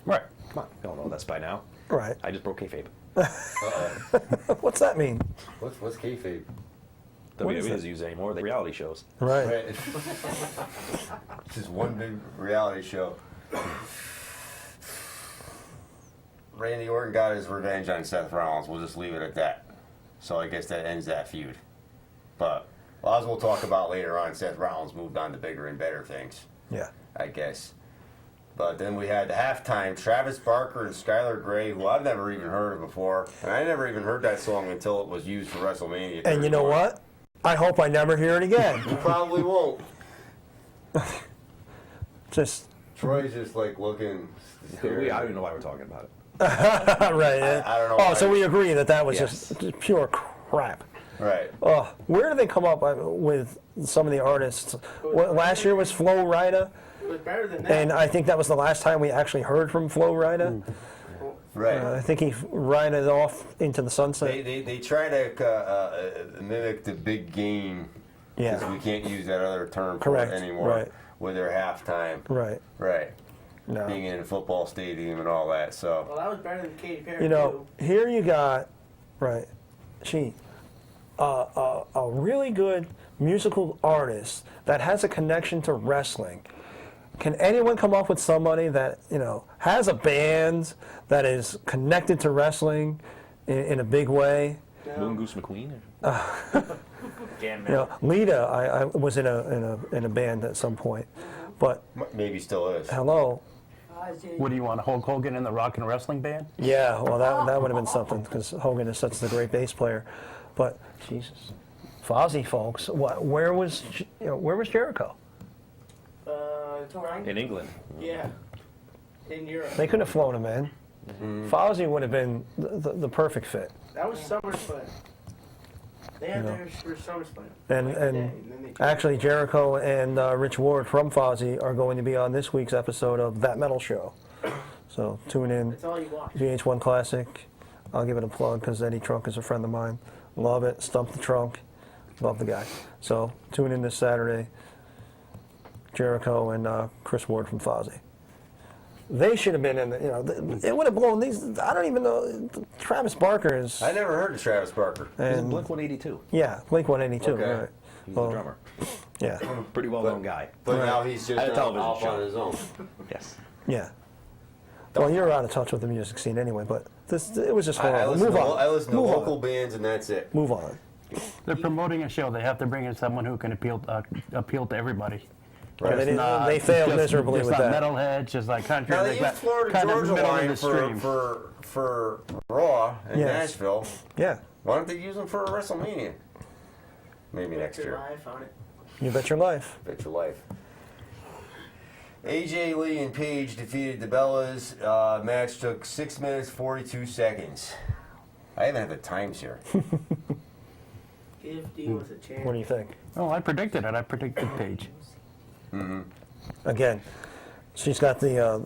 Speaker 7: Right.
Speaker 4: Come on, we all know this by now.
Speaker 3: Right.
Speaker 4: I just broke kayfabe.
Speaker 3: What's that mean?
Speaker 2: What's kayfabe?
Speaker 3: What is
Speaker 4: WWE
Speaker 3: that?
Speaker 4: doesn't use it anymore. They reality shows.
Speaker 3: Right.
Speaker 2: Right. It's just one big reality show. Randy Orton got his revenge on Seth Rollins. We'll just leave it at that. So I guess that ends that feud. But as we'll talk about later on, Seth Rollins moved on to bigger and better things,
Speaker 3: Yeah.
Speaker 2: I guess. But then we had the halftime, Travis Barker and Skylar Grey, who I've never even heard of before. And I never even heard that song until it was used for WrestleMania.
Speaker 3: And you know
Speaker 2: 31.
Speaker 3: what? I hope I never hear it again.
Speaker 2: You probably won't.
Speaker 3: Just
Speaker 2: Troy's just like looking.
Speaker 4: I don't even know why we're talking about it.
Speaker 3: right.
Speaker 2: I don't know
Speaker 3: Oh,
Speaker 2: why.
Speaker 3: so we agree that was
Speaker 4: Yes.
Speaker 3: just pure crap.
Speaker 2: Right.
Speaker 3: Oh, where do they come up with some of the artists? Last year was Flo Rida,
Speaker 8: It was better than that.
Speaker 3: and I think that was the last time we actually heard from Flo Rida.
Speaker 2: Right.
Speaker 3: I think he rided off into the sunset.
Speaker 2: They try to mimic the big game.
Speaker 3: Yeah.
Speaker 2: Because we can't use that other term
Speaker 3: Correct,
Speaker 2: for it anymore.
Speaker 3: right.
Speaker 2: With their halftime.
Speaker 3: Right.
Speaker 2: Right.
Speaker 3: No.
Speaker 2: Being in a football stadium and all that. So.
Speaker 8: Well, that was better than Katy Perry.
Speaker 3: You know,
Speaker 8: too.
Speaker 3: here you got, right, a really good musical artist that has a connection to wrestling. Can anyone come up with somebody that, has a band that is connected to wrestling in a big way?
Speaker 4: Moon Goose McQueen?
Speaker 3: Lita, I was in a band at some point, but
Speaker 2: Maybe still is.
Speaker 3: hello,
Speaker 7: What do you want, Hulk Hogan in the Rock and Wrestling Band?
Speaker 3: yeah, well that would have been something because Hogan is such a great bass player, but Jesus, Fozzy folks, where was Jericho?
Speaker 8: Toronto?
Speaker 4: In England.
Speaker 8: Yeah. In Europe.
Speaker 3: They could have flown him in. Fozzy would have been the perfect fit.
Speaker 8: That was SummerSlam. They had theirs for SummerSlam.
Speaker 3: And
Speaker 8: Like that day,
Speaker 3: and
Speaker 8: then they
Speaker 3: actually, Jericho and Rich Ward from Fozzy are going to be on this week's episode of That Metal Show. So tune in.
Speaker 8: That's all you watch.
Speaker 3: VH1 Classic. I'll give it a plug because Eddie Trunk is a friend of mine. Love it. Stump the Trunk. Love the guy. So tune in this Saturday. Jericho and Chris Ward from Fozzy. They should have been in the, it would have blown these. I don't even know. Travis Barker is.
Speaker 2: I never heard of Travis Barker.
Speaker 4: He's in
Speaker 3: And,
Speaker 4: Blink 182.
Speaker 3: yeah, Blink 182.
Speaker 2: Okay.
Speaker 3: Right.
Speaker 4: He's
Speaker 3: Well,
Speaker 4: the drummer.
Speaker 3: Yeah,
Speaker 4: Pretty well-known guy.
Speaker 2: But now he's just
Speaker 4: At a television
Speaker 2: off
Speaker 4: show.
Speaker 2: on his own.
Speaker 4: Yes.
Speaker 3: yeah. Well, you're out of touch with the music scene anyway, but it was just
Speaker 2: I
Speaker 3: horrible.
Speaker 2: listen
Speaker 3: Move
Speaker 2: to,
Speaker 3: on.
Speaker 2: I listen to
Speaker 3: Move
Speaker 2: local
Speaker 3: on.
Speaker 2: bands and that's it.
Speaker 3: Move on.
Speaker 7: They're promoting a show. They have to bring in someone who can appeal to everybody.
Speaker 3: Right.
Speaker 7: Just
Speaker 3: They
Speaker 7: not-
Speaker 3: they failed
Speaker 7: just-
Speaker 3: miserably
Speaker 7: just
Speaker 3: with
Speaker 7: not
Speaker 3: that.
Speaker 7: metalheads, just like country.
Speaker 2: Now they
Speaker 7: like
Speaker 2: use
Speaker 7: that,
Speaker 2: Florida
Speaker 7: kind of
Speaker 2: Georgia
Speaker 7: middle of
Speaker 2: line
Speaker 7: the stream.
Speaker 2: for Raw in
Speaker 3: Yes.
Speaker 2: Nashville.
Speaker 3: Yeah,
Speaker 2: Why don't they use them for WrestleMania? Maybe next year.
Speaker 8: Live on it.
Speaker 3: you bet your life.
Speaker 2: Bet your life. AJ Lee and Paige defeated the Bellas. Match took 6 minutes 42 seconds. I even have the times here.
Speaker 8: Give Dios a chance.
Speaker 3: What do you think?
Speaker 7: Oh, I predicted it. I predicted Paige.
Speaker 3: Again, she's got the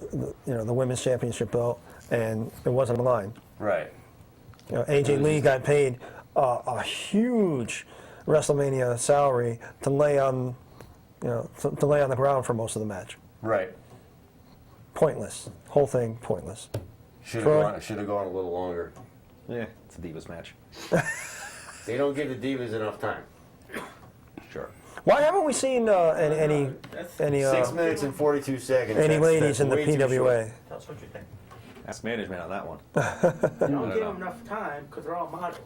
Speaker 3: women's championship belt, and it wasn't a line.
Speaker 2: Right.
Speaker 3: AJ Lee got paid a huge WrestleMania salary to lay on to lay on the ground for most of the match.
Speaker 2: Right.
Speaker 3: Pointless. Whole thing pointless.
Speaker 2: Should
Speaker 3: Troy?
Speaker 2: have gone a little longer.
Speaker 4: Yeah, it's a Divas match.
Speaker 2: They don't give the Divas enough time.
Speaker 4: Sure.
Speaker 3: Why haven't we seen any
Speaker 2: 6 minutes and 42 seconds.
Speaker 3: any
Speaker 2: That's
Speaker 3: ladies in the
Speaker 2: way too short.
Speaker 3: PWA?
Speaker 8: Tell us what you think.
Speaker 4: Ask management on that one.
Speaker 8: You don't give
Speaker 4: know.
Speaker 8: them enough time because they're all models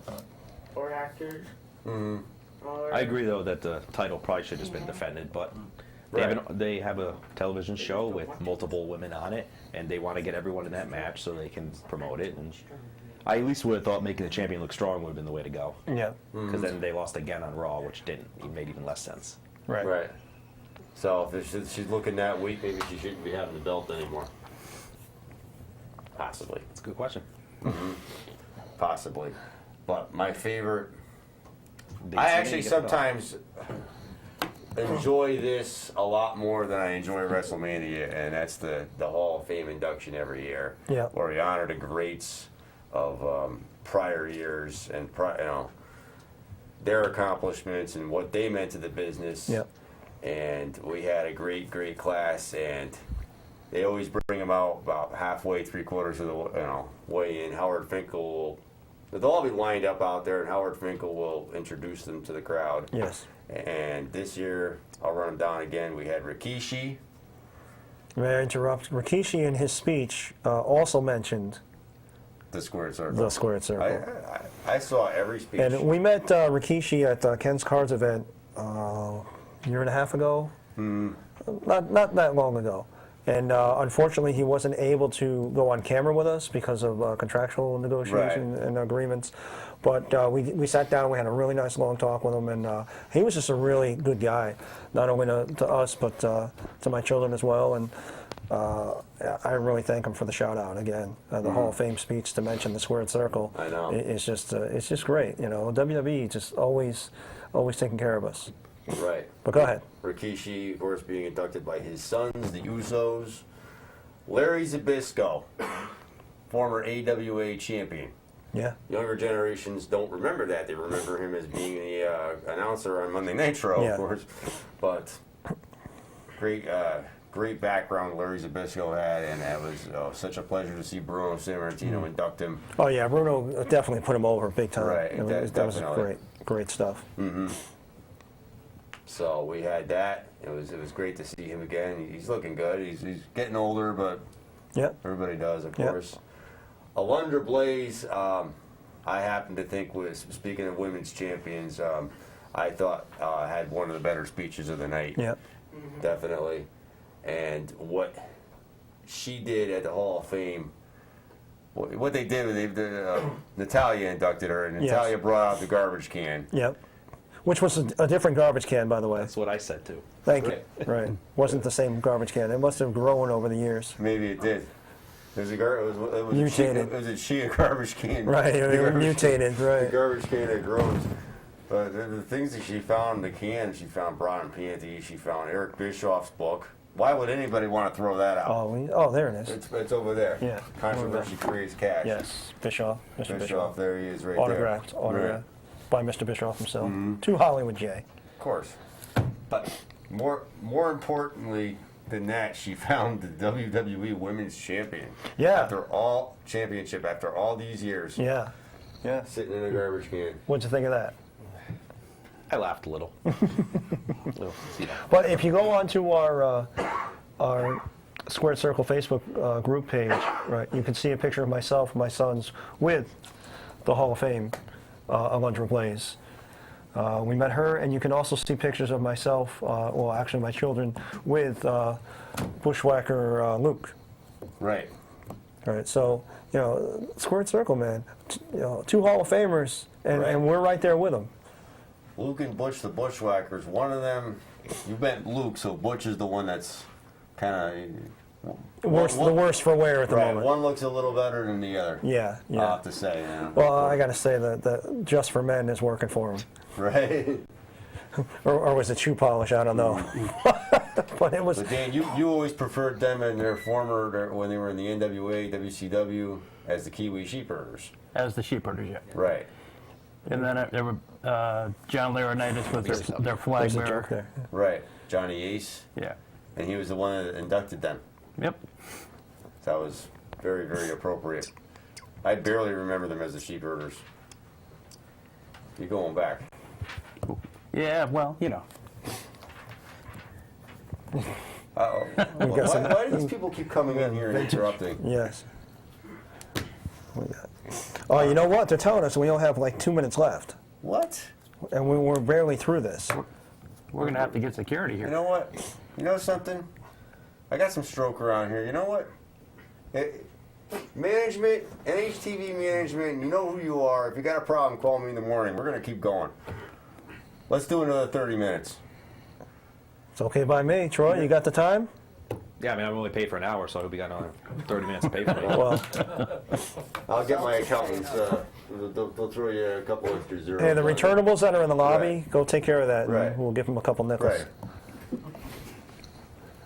Speaker 8: or actors.
Speaker 2: Mhm.
Speaker 8: Or
Speaker 4: I agree though that the title probably should have just been defended, but they have a television show with multiple women on it, and they want to get everyone in that match so they can promote it. And I at least would have thought making the champion look strong would have been the way to go.
Speaker 3: Yeah.
Speaker 4: Because then they lost again on Raw, which didn't. It made even less sense.
Speaker 3: Right.
Speaker 2: Right. So if she's looking that weak, maybe she shouldn't be having the belt anymore. Possibly.
Speaker 4: That's a good question.
Speaker 2: Possibly. But my favorite,
Speaker 4: They
Speaker 2: I
Speaker 4: say
Speaker 2: actually
Speaker 4: you get the belt.
Speaker 2: sometimes enjoy this a lot more than I enjoy WrestleMania, and that's the Hall of Fame induction every year.
Speaker 3: Yeah.
Speaker 2: Where we honor the greats of prior years and their accomplishments and what they meant to the business.
Speaker 3: Yeah.
Speaker 2: And we had a great class, and they always bring them out about halfway, 3/4 of the way in. Howard Finkel they'll all be lined up out there, and Howard Finkel will introduce them to the crowd.
Speaker 3: Yes.
Speaker 2: And this year, I'll run them down again. We had Rikishi.
Speaker 3: May I interrupt? Rikishi in his speech also mentioned
Speaker 2: The squared circle.
Speaker 3: the squared circle.
Speaker 2: I saw every speech.
Speaker 3: And we met Rikishi at Ken's Cards event a year and a half ago. Not that long ago. And unfortunately, he wasn't able to go on camera with us because of contractual negotiations and agreements. But we sat down, we had a really nice long talk with him, and he was just a really good guy, not only to us, but to my children as well. And I really thank him for the shout out again. The Hall of Fame speech to mention the squared circle.
Speaker 2: I know.
Speaker 3: It's just great. You know, WWE just always taking care of us.
Speaker 2: Right.
Speaker 3: But go ahead.
Speaker 2: Rikishi, of course, being inducted by his sons, the Usos. Larry Zbyszko, former AWA champion.
Speaker 3: Yeah.
Speaker 2: Younger generations don't remember that. They remember him as being the announcer on Monday Nitro,
Speaker 3: Yeah.
Speaker 2: of course. But great background Larry Zbyszko had, and it was such a pleasure to see Bruno Sammartino induct him.
Speaker 3: Oh yeah, Bruno definitely put him over big time.
Speaker 2: Right,
Speaker 3: That was
Speaker 2: definitely.
Speaker 3: great stuff.
Speaker 2: So we had that. It was great to see him again. He's looking good. He's getting older, but
Speaker 3: Yep.
Speaker 2: everybody does, of
Speaker 3: Yep.
Speaker 2: course. Alundra Blaze, I happen to think was, speaking of women's champions, I thought had one of the better speeches of the night.
Speaker 3: Yep.
Speaker 2: Definitely. And what she did at the Hall of Fame, what they did was Natalia inducted her, and
Speaker 3: Yes.
Speaker 2: Natalia brought out the garbage can.
Speaker 3: Yep. Which was a different garbage can, by the way.
Speaker 4: That's what I said too.
Speaker 3: Thank you. Right. Wasn't the same garbage can. It must have grown over the years.
Speaker 2: Maybe it did. It was a
Speaker 3: Mutated.
Speaker 2: It was a Shia garbage can.
Speaker 3: Right.
Speaker 2: The
Speaker 3: It
Speaker 2: garbage
Speaker 3: mutated.
Speaker 2: can,
Speaker 3: Right.
Speaker 2: The garbage can that grows. But the things that she found in the can, she found Brian Panty, she found Eric Bischoff's book. Why would anybody want to throw that out?
Speaker 3: Oh, there it is.
Speaker 2: It's over there.
Speaker 3: Yeah.
Speaker 2: Controversy creates cash.
Speaker 3: Yes. Bischoff. Mr.
Speaker 2: Bischoff, there he is right
Speaker 3: Autographed.
Speaker 2: there.
Speaker 3: Autographed by Mr. Bischoff himself.
Speaker 2: Mm-hmm.
Speaker 3: To Hollywood J.
Speaker 2: Of course. But more importantly than that, she found the WWE Women's Champion.
Speaker 3: Yeah.
Speaker 2: After all these years.
Speaker 3: Yeah. Yeah.
Speaker 2: Sitting in a garbage can.
Speaker 3: What'd you think of that?
Speaker 4: I laughed a little.
Speaker 3: But if you go onto our Squared Circle Facebook group page, right, you can see a picture of myself and my sons with the Hall of Fame, Alundra Blaze. We met her, and you can also see pictures of myself, well, actually my children, with Bushwhacker Luke.
Speaker 2: Right.
Speaker 3: All right, so, Squared Circle, man, two Hall of Famers, and we're right there with them.
Speaker 2: Luke and Butch the Bushwhackers. One of them, you meant Luke, so Butch is the one that's kind of
Speaker 3: The worst for wear at the moment.
Speaker 2: One looks a little better than the other.
Speaker 3: Yeah.
Speaker 2: I'll have to say.
Speaker 3: Well, I got to say that Just for Men is working for him.
Speaker 2: Right.
Speaker 3: Or was it Shoe Polish? I don't know. But it was.
Speaker 2: But Dan, you always preferred them in their when they were in the NWA, WCW, as the Kiwi Sheepherders.
Speaker 7: As the Sheepherders, yeah.
Speaker 2: Right.
Speaker 7: And then there were John Laurinaitis with their flag
Speaker 3: There's a
Speaker 7: bearer.
Speaker 3: joke there.
Speaker 2: Right. Johnny Ace,
Speaker 7: Yeah.
Speaker 2: and he was the one that inducted them.
Speaker 7: Yep.
Speaker 2: So that was very, very appropriate. I barely remember them as the Sheepherders. You're going back.
Speaker 7: Yeah, well, you know.
Speaker 2: Uh-oh. Why do these people keep coming in here and interrupting?
Speaker 3: Yes. Oh, you know what? They're telling us we only have like 2 minutes left,
Speaker 2: What?
Speaker 3: and we're barely through this.
Speaker 7: We're going to have to get security here.
Speaker 2: You know what? You know something? I got some stroke around here. You know what? Management, NHTV management, you know who you are. If you got a problem, call me in the morning. We're going to keep going. Let's do another 30 minutes.
Speaker 3: It's okay by me. Troy, you got the time?
Speaker 4: Yeah, I mean, I'm only paid for an hour, so I hope you got another 30 minutes to pay for it.
Speaker 3: Well,
Speaker 2: I'll get my accountants. They'll throw you a couple extra zeros.
Speaker 3: hey, the
Speaker 2: on it.
Speaker 3: returnables that are in the lobby,
Speaker 2: Right.
Speaker 3: go take care of that. and
Speaker 2: Right.
Speaker 3: We'll give them a couple nickels.
Speaker 2: Right.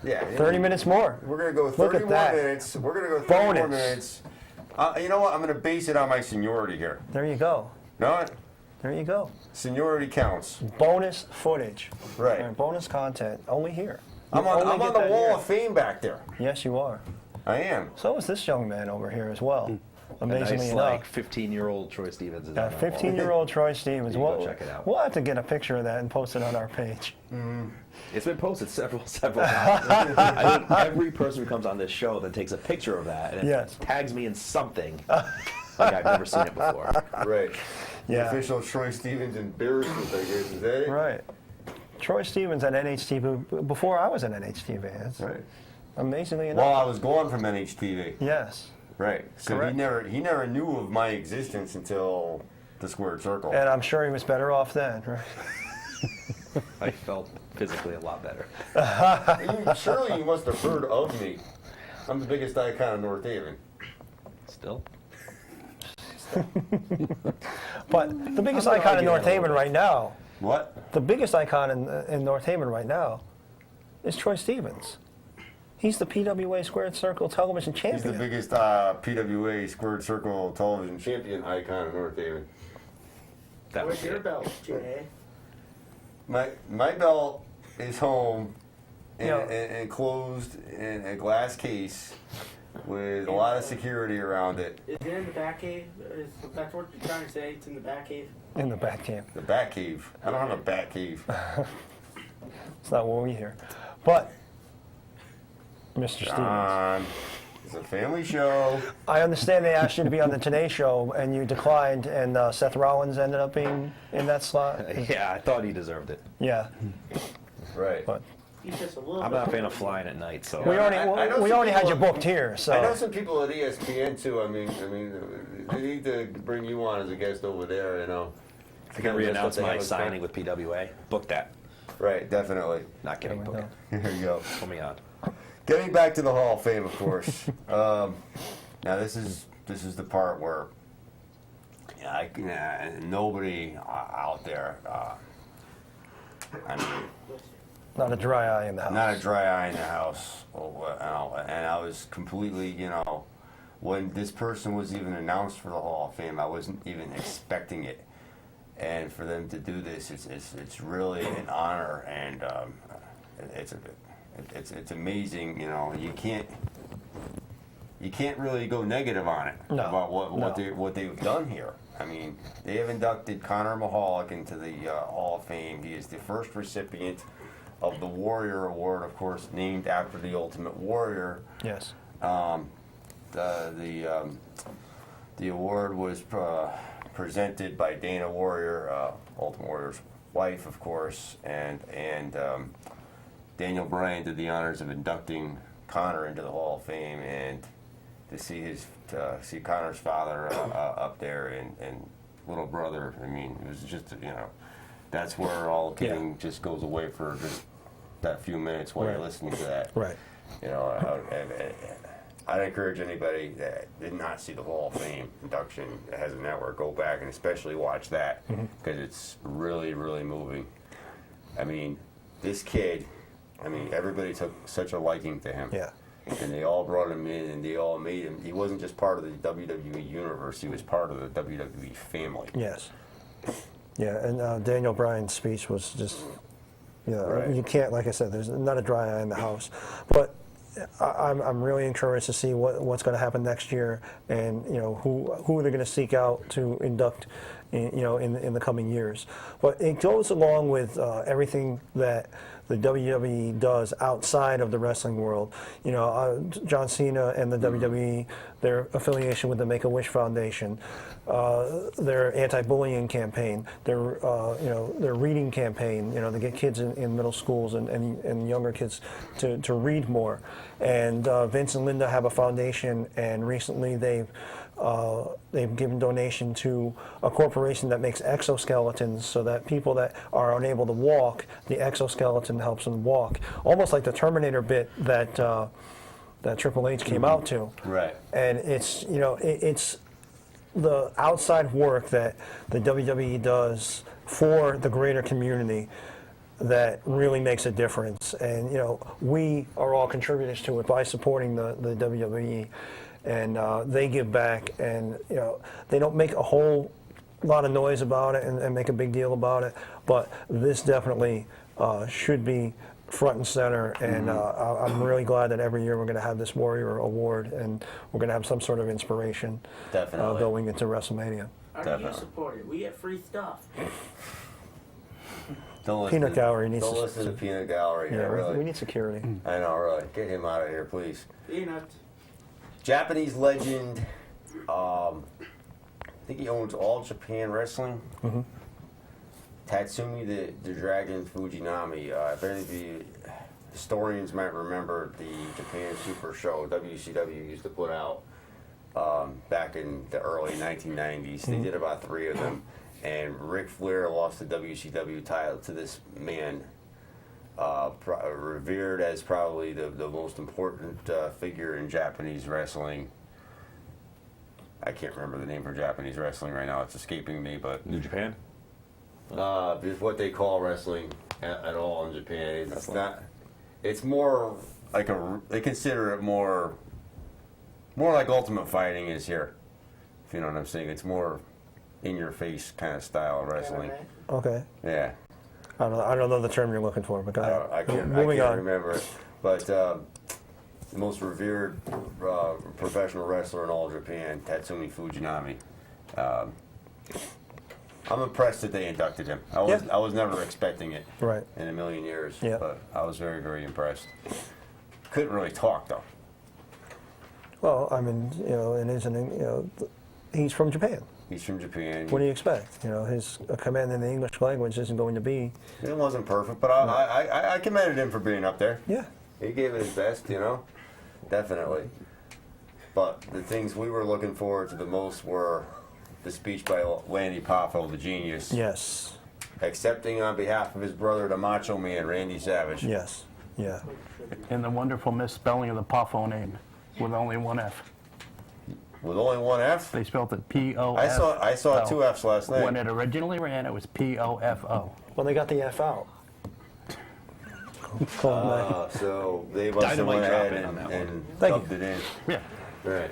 Speaker 2: Yeah.
Speaker 3: 30 minutes more.
Speaker 2: We're going to go
Speaker 3: Look
Speaker 2: 30
Speaker 3: at
Speaker 2: more
Speaker 3: that.
Speaker 2: minutes. We're going to go 30 more
Speaker 3: Bonus.
Speaker 2: minutes. You know what? I'm going to base it on my seniority here.
Speaker 3: There you go.
Speaker 2: No,
Speaker 3: There you go.
Speaker 2: seniority counts.
Speaker 3: Bonus footage.
Speaker 2: Right.
Speaker 3: And bonus content only here. You
Speaker 2: I'm on
Speaker 3: only get
Speaker 2: the
Speaker 3: that
Speaker 2: wall
Speaker 3: here.
Speaker 2: of fame back there.
Speaker 3: Yes, you are.
Speaker 2: I am.
Speaker 3: So is this young man over here as well.
Speaker 4: A
Speaker 3: Amazingly
Speaker 4: nice,
Speaker 3: enough.
Speaker 4: like, 15-year-old Troy Stevens is on that wall.
Speaker 3: 15-year-old Troy Stevens.
Speaker 4: You can go check it out.
Speaker 3: We'll have to get a picture of that and post it on our page.
Speaker 4: It's been posted several times. I think every person who comes on this show then takes a picture of that and it
Speaker 3: Yes.
Speaker 4: tags me in something like I've never seen it before.
Speaker 2: Right.
Speaker 3: Yeah.
Speaker 2: The official Troy Stevens embarrassment, I guess. Is that it?
Speaker 3: Right. Troy Stevens at NHTV before I was at NHTV. That's
Speaker 2: Right.
Speaker 3: amazingly enough.
Speaker 2: Well, I was gone from NHTV.
Speaker 3: Yes.
Speaker 2: Right. So
Speaker 3: Correct.
Speaker 2: he never knew of my existence until the Squared Circle.
Speaker 3: And I'm sure he was better off then. Right?
Speaker 4: I felt physically a lot better.
Speaker 2: Surely you must have heard of me. I'm the biggest icon of North Haven.
Speaker 4: Still?
Speaker 3: But the biggest
Speaker 4: I'm gonna
Speaker 3: icon in
Speaker 4: argue
Speaker 3: North
Speaker 4: that a
Speaker 3: Haven
Speaker 4: little
Speaker 3: right now,
Speaker 2: What?
Speaker 3: the biggest icon in North Haven right now is Troy Stevens. He's the PWA Squared Circle television
Speaker 2: He's
Speaker 3: champion.
Speaker 2: the biggest PWA Squared Circle television champion icon of North Haven.
Speaker 4: That
Speaker 8: Where's
Speaker 4: was
Speaker 8: your
Speaker 4: it.
Speaker 8: belt, Jay?
Speaker 2: My belt is home and,
Speaker 3: Yeah.
Speaker 2: and enclosed in a glass case with a lot of security around it.
Speaker 8: Is it in the back cave? That's what you're trying to say? It's in the back cave?
Speaker 3: In the back camp.
Speaker 2: The Bat Cave. I don't have a Bat Cave.
Speaker 3: It's not what we hear. But, Mr. Stevens,
Speaker 2: John, it's a family show.
Speaker 3: I understand they asked you to be on the Today Show and you declined, and Seth Rollins ended up being in that slot.
Speaker 4: Yeah, I thought he deserved it.
Speaker 3: Yeah.
Speaker 2: Right.
Speaker 3: But
Speaker 8: He's just a little
Speaker 4: I'm
Speaker 8: bit
Speaker 4: not a fan of flying at night, so.
Speaker 3: we already
Speaker 2: I know
Speaker 3: we
Speaker 2: some
Speaker 3: already had you
Speaker 2: people-
Speaker 3: booked here, so.
Speaker 2: I know some people at ESPN too. I mean, they need to bring you on as a guest over there. You know.
Speaker 4: I can re-announce my signing with PWA. Book that.
Speaker 2: Right, definitely.
Speaker 4: Not kidding.
Speaker 3: There we
Speaker 4: Book
Speaker 3: go.
Speaker 4: it.
Speaker 2: Here you go.
Speaker 4: Put me on.
Speaker 2: Getting back to the Hall of Fame, of course. Now this is the part where nobody out there. I mean,
Speaker 3: Not a dry eye in the house.
Speaker 2: not a dry eye in the house. And I was completely, when this person was even announced for the Hall of Fame, I wasn't even expecting it. And for them to do this, it's really an honor, and it's amazing. You can't really go negative on it
Speaker 3: No,
Speaker 2: about what
Speaker 3: no.
Speaker 2: they've done here. I mean, they have inducted Conor Mahalik into the Hall of Fame. He is the first recipient of the Warrior Award, of course, named after the Ultimate Warrior.
Speaker 3: Yes.
Speaker 2: The award was presented by Dana Warrior, Ultimate Warrior's wife, of course, and Daniel Bryan did the honors of inducting Conor into the Hall of Fame, and to see Conor's father up there and little brother. I mean, it was just that's where all kidding just goes away for just that few minutes while you're
Speaker 3: Right.
Speaker 2: listening to that.
Speaker 3: Right.
Speaker 2: I'd encourage anybody that did not see the Hall of Fame induction that has a network, go back and especially watch that because it's really, really moving. I mean, this kid, everybody took such a liking to him.
Speaker 3: Yeah.
Speaker 2: And they all brought him in and they all made him. He wasn't just part of the WWE universe, he was part of the WWE family.
Speaker 3: Yes. Yeah, and Daniel Bryan's speech was just You know,
Speaker 2: Right.
Speaker 3: you can't, like I said, there's not a dry eye in the house. But I'm really encouraged to see what's going to happen next year, and you know who they're going to seek out to induct, in the coming years. But it goes along with everything that the WWE does outside of the wrestling world. You know, John Cena and the WWE, their affiliation with the Make-A-Wish Foundation, their anti-bullying campaign, their their reading campaign. You know, to get kids in middle schools and younger kids to read more. And Vince and Linda have a foundation, and recently they've given donation to a corporation that makes exoskeletons so that people that are unable to walk, the exoskeleton helps them walk. Almost like the Terminator bit that Triple H came out to.
Speaker 2: Right.
Speaker 3: And it's, it's the outside work that the WWE does for the greater community that really makes a difference. And, we are all contributors to it by supporting the WWE. And they give back, and they don't make a whole lot of noise about it and make a big deal about it, but this definitely should be front and center, and I'm really glad that every year we're going to have this Warrior Award, and we're going to have some sort of inspiration going into WrestleMania.
Speaker 8: How do you support it? We get free stuff.
Speaker 3: Peanut Gallery needs
Speaker 2: Don't listen to Peanut Gallery.
Speaker 3: Yeah,
Speaker 2: really.
Speaker 3: we need security.
Speaker 2: I know, really. Get him out of here, please.
Speaker 8: Peanuts.
Speaker 2: Japanese legend. I think he owns All Japan Wrestling.
Speaker 3: Mm-hmm.
Speaker 2: Tatsumi the Dragon Fujinami. If any of the historians might remember the Japan Super Show WCW used to put out back in the early 1990s. They did about 3 of them, and Ric Flair lost the WCW title to this man, revered as probably the most important figure in Japanese wrestling. I can't remember the name for Japanese wrestling right now. It's escaping me, but
Speaker 4: New Japan?
Speaker 2: is what they call wrestling at all in Japan. It's not. It's more like they consider it more like Ultimate Fighting is here. If you know what I'm saying, it's more in your face kind of style of wrestling.
Speaker 3: Okay.
Speaker 2: Yeah.
Speaker 3: I don't know the term you're looking for, but go ahead.
Speaker 2: I can't remember it. But the most revered professional wrestler in all Japan, Tatsumi Fujinami. I'm impressed that they inducted him. I was never expecting it in a million years, but I was very, very impressed. Couldn't really talk, though.
Speaker 3: Well, I mean, he's from Japan.
Speaker 2: He's from Japan.
Speaker 3: What do you expect? His command in the English language isn't going to be...
Speaker 2: It wasn't perfect, but I commended him for being up there.
Speaker 3: Yeah.
Speaker 2: He gave it his best, definitely. But the things we were looking forward to the most were the speech by Lanny Poffo, the genius.
Speaker 3: Yes.
Speaker 2: Accepting on behalf of his brother, the Macho Man, Randy Savage.
Speaker 3: Yes. Yeah.
Speaker 7: And the wonderful misspelling of the Poffo name with only one F.
Speaker 2: With only one F?
Speaker 7: They spelled it P-O-F.
Speaker 2: I saw 2 Fs last night.
Speaker 7: When it originally ran, it was P-O-F-O.
Speaker 3: Well, they got the F out.
Speaker 2: So they must have went ahead and dubbed it in.
Speaker 7: Yeah.
Speaker 2: Right.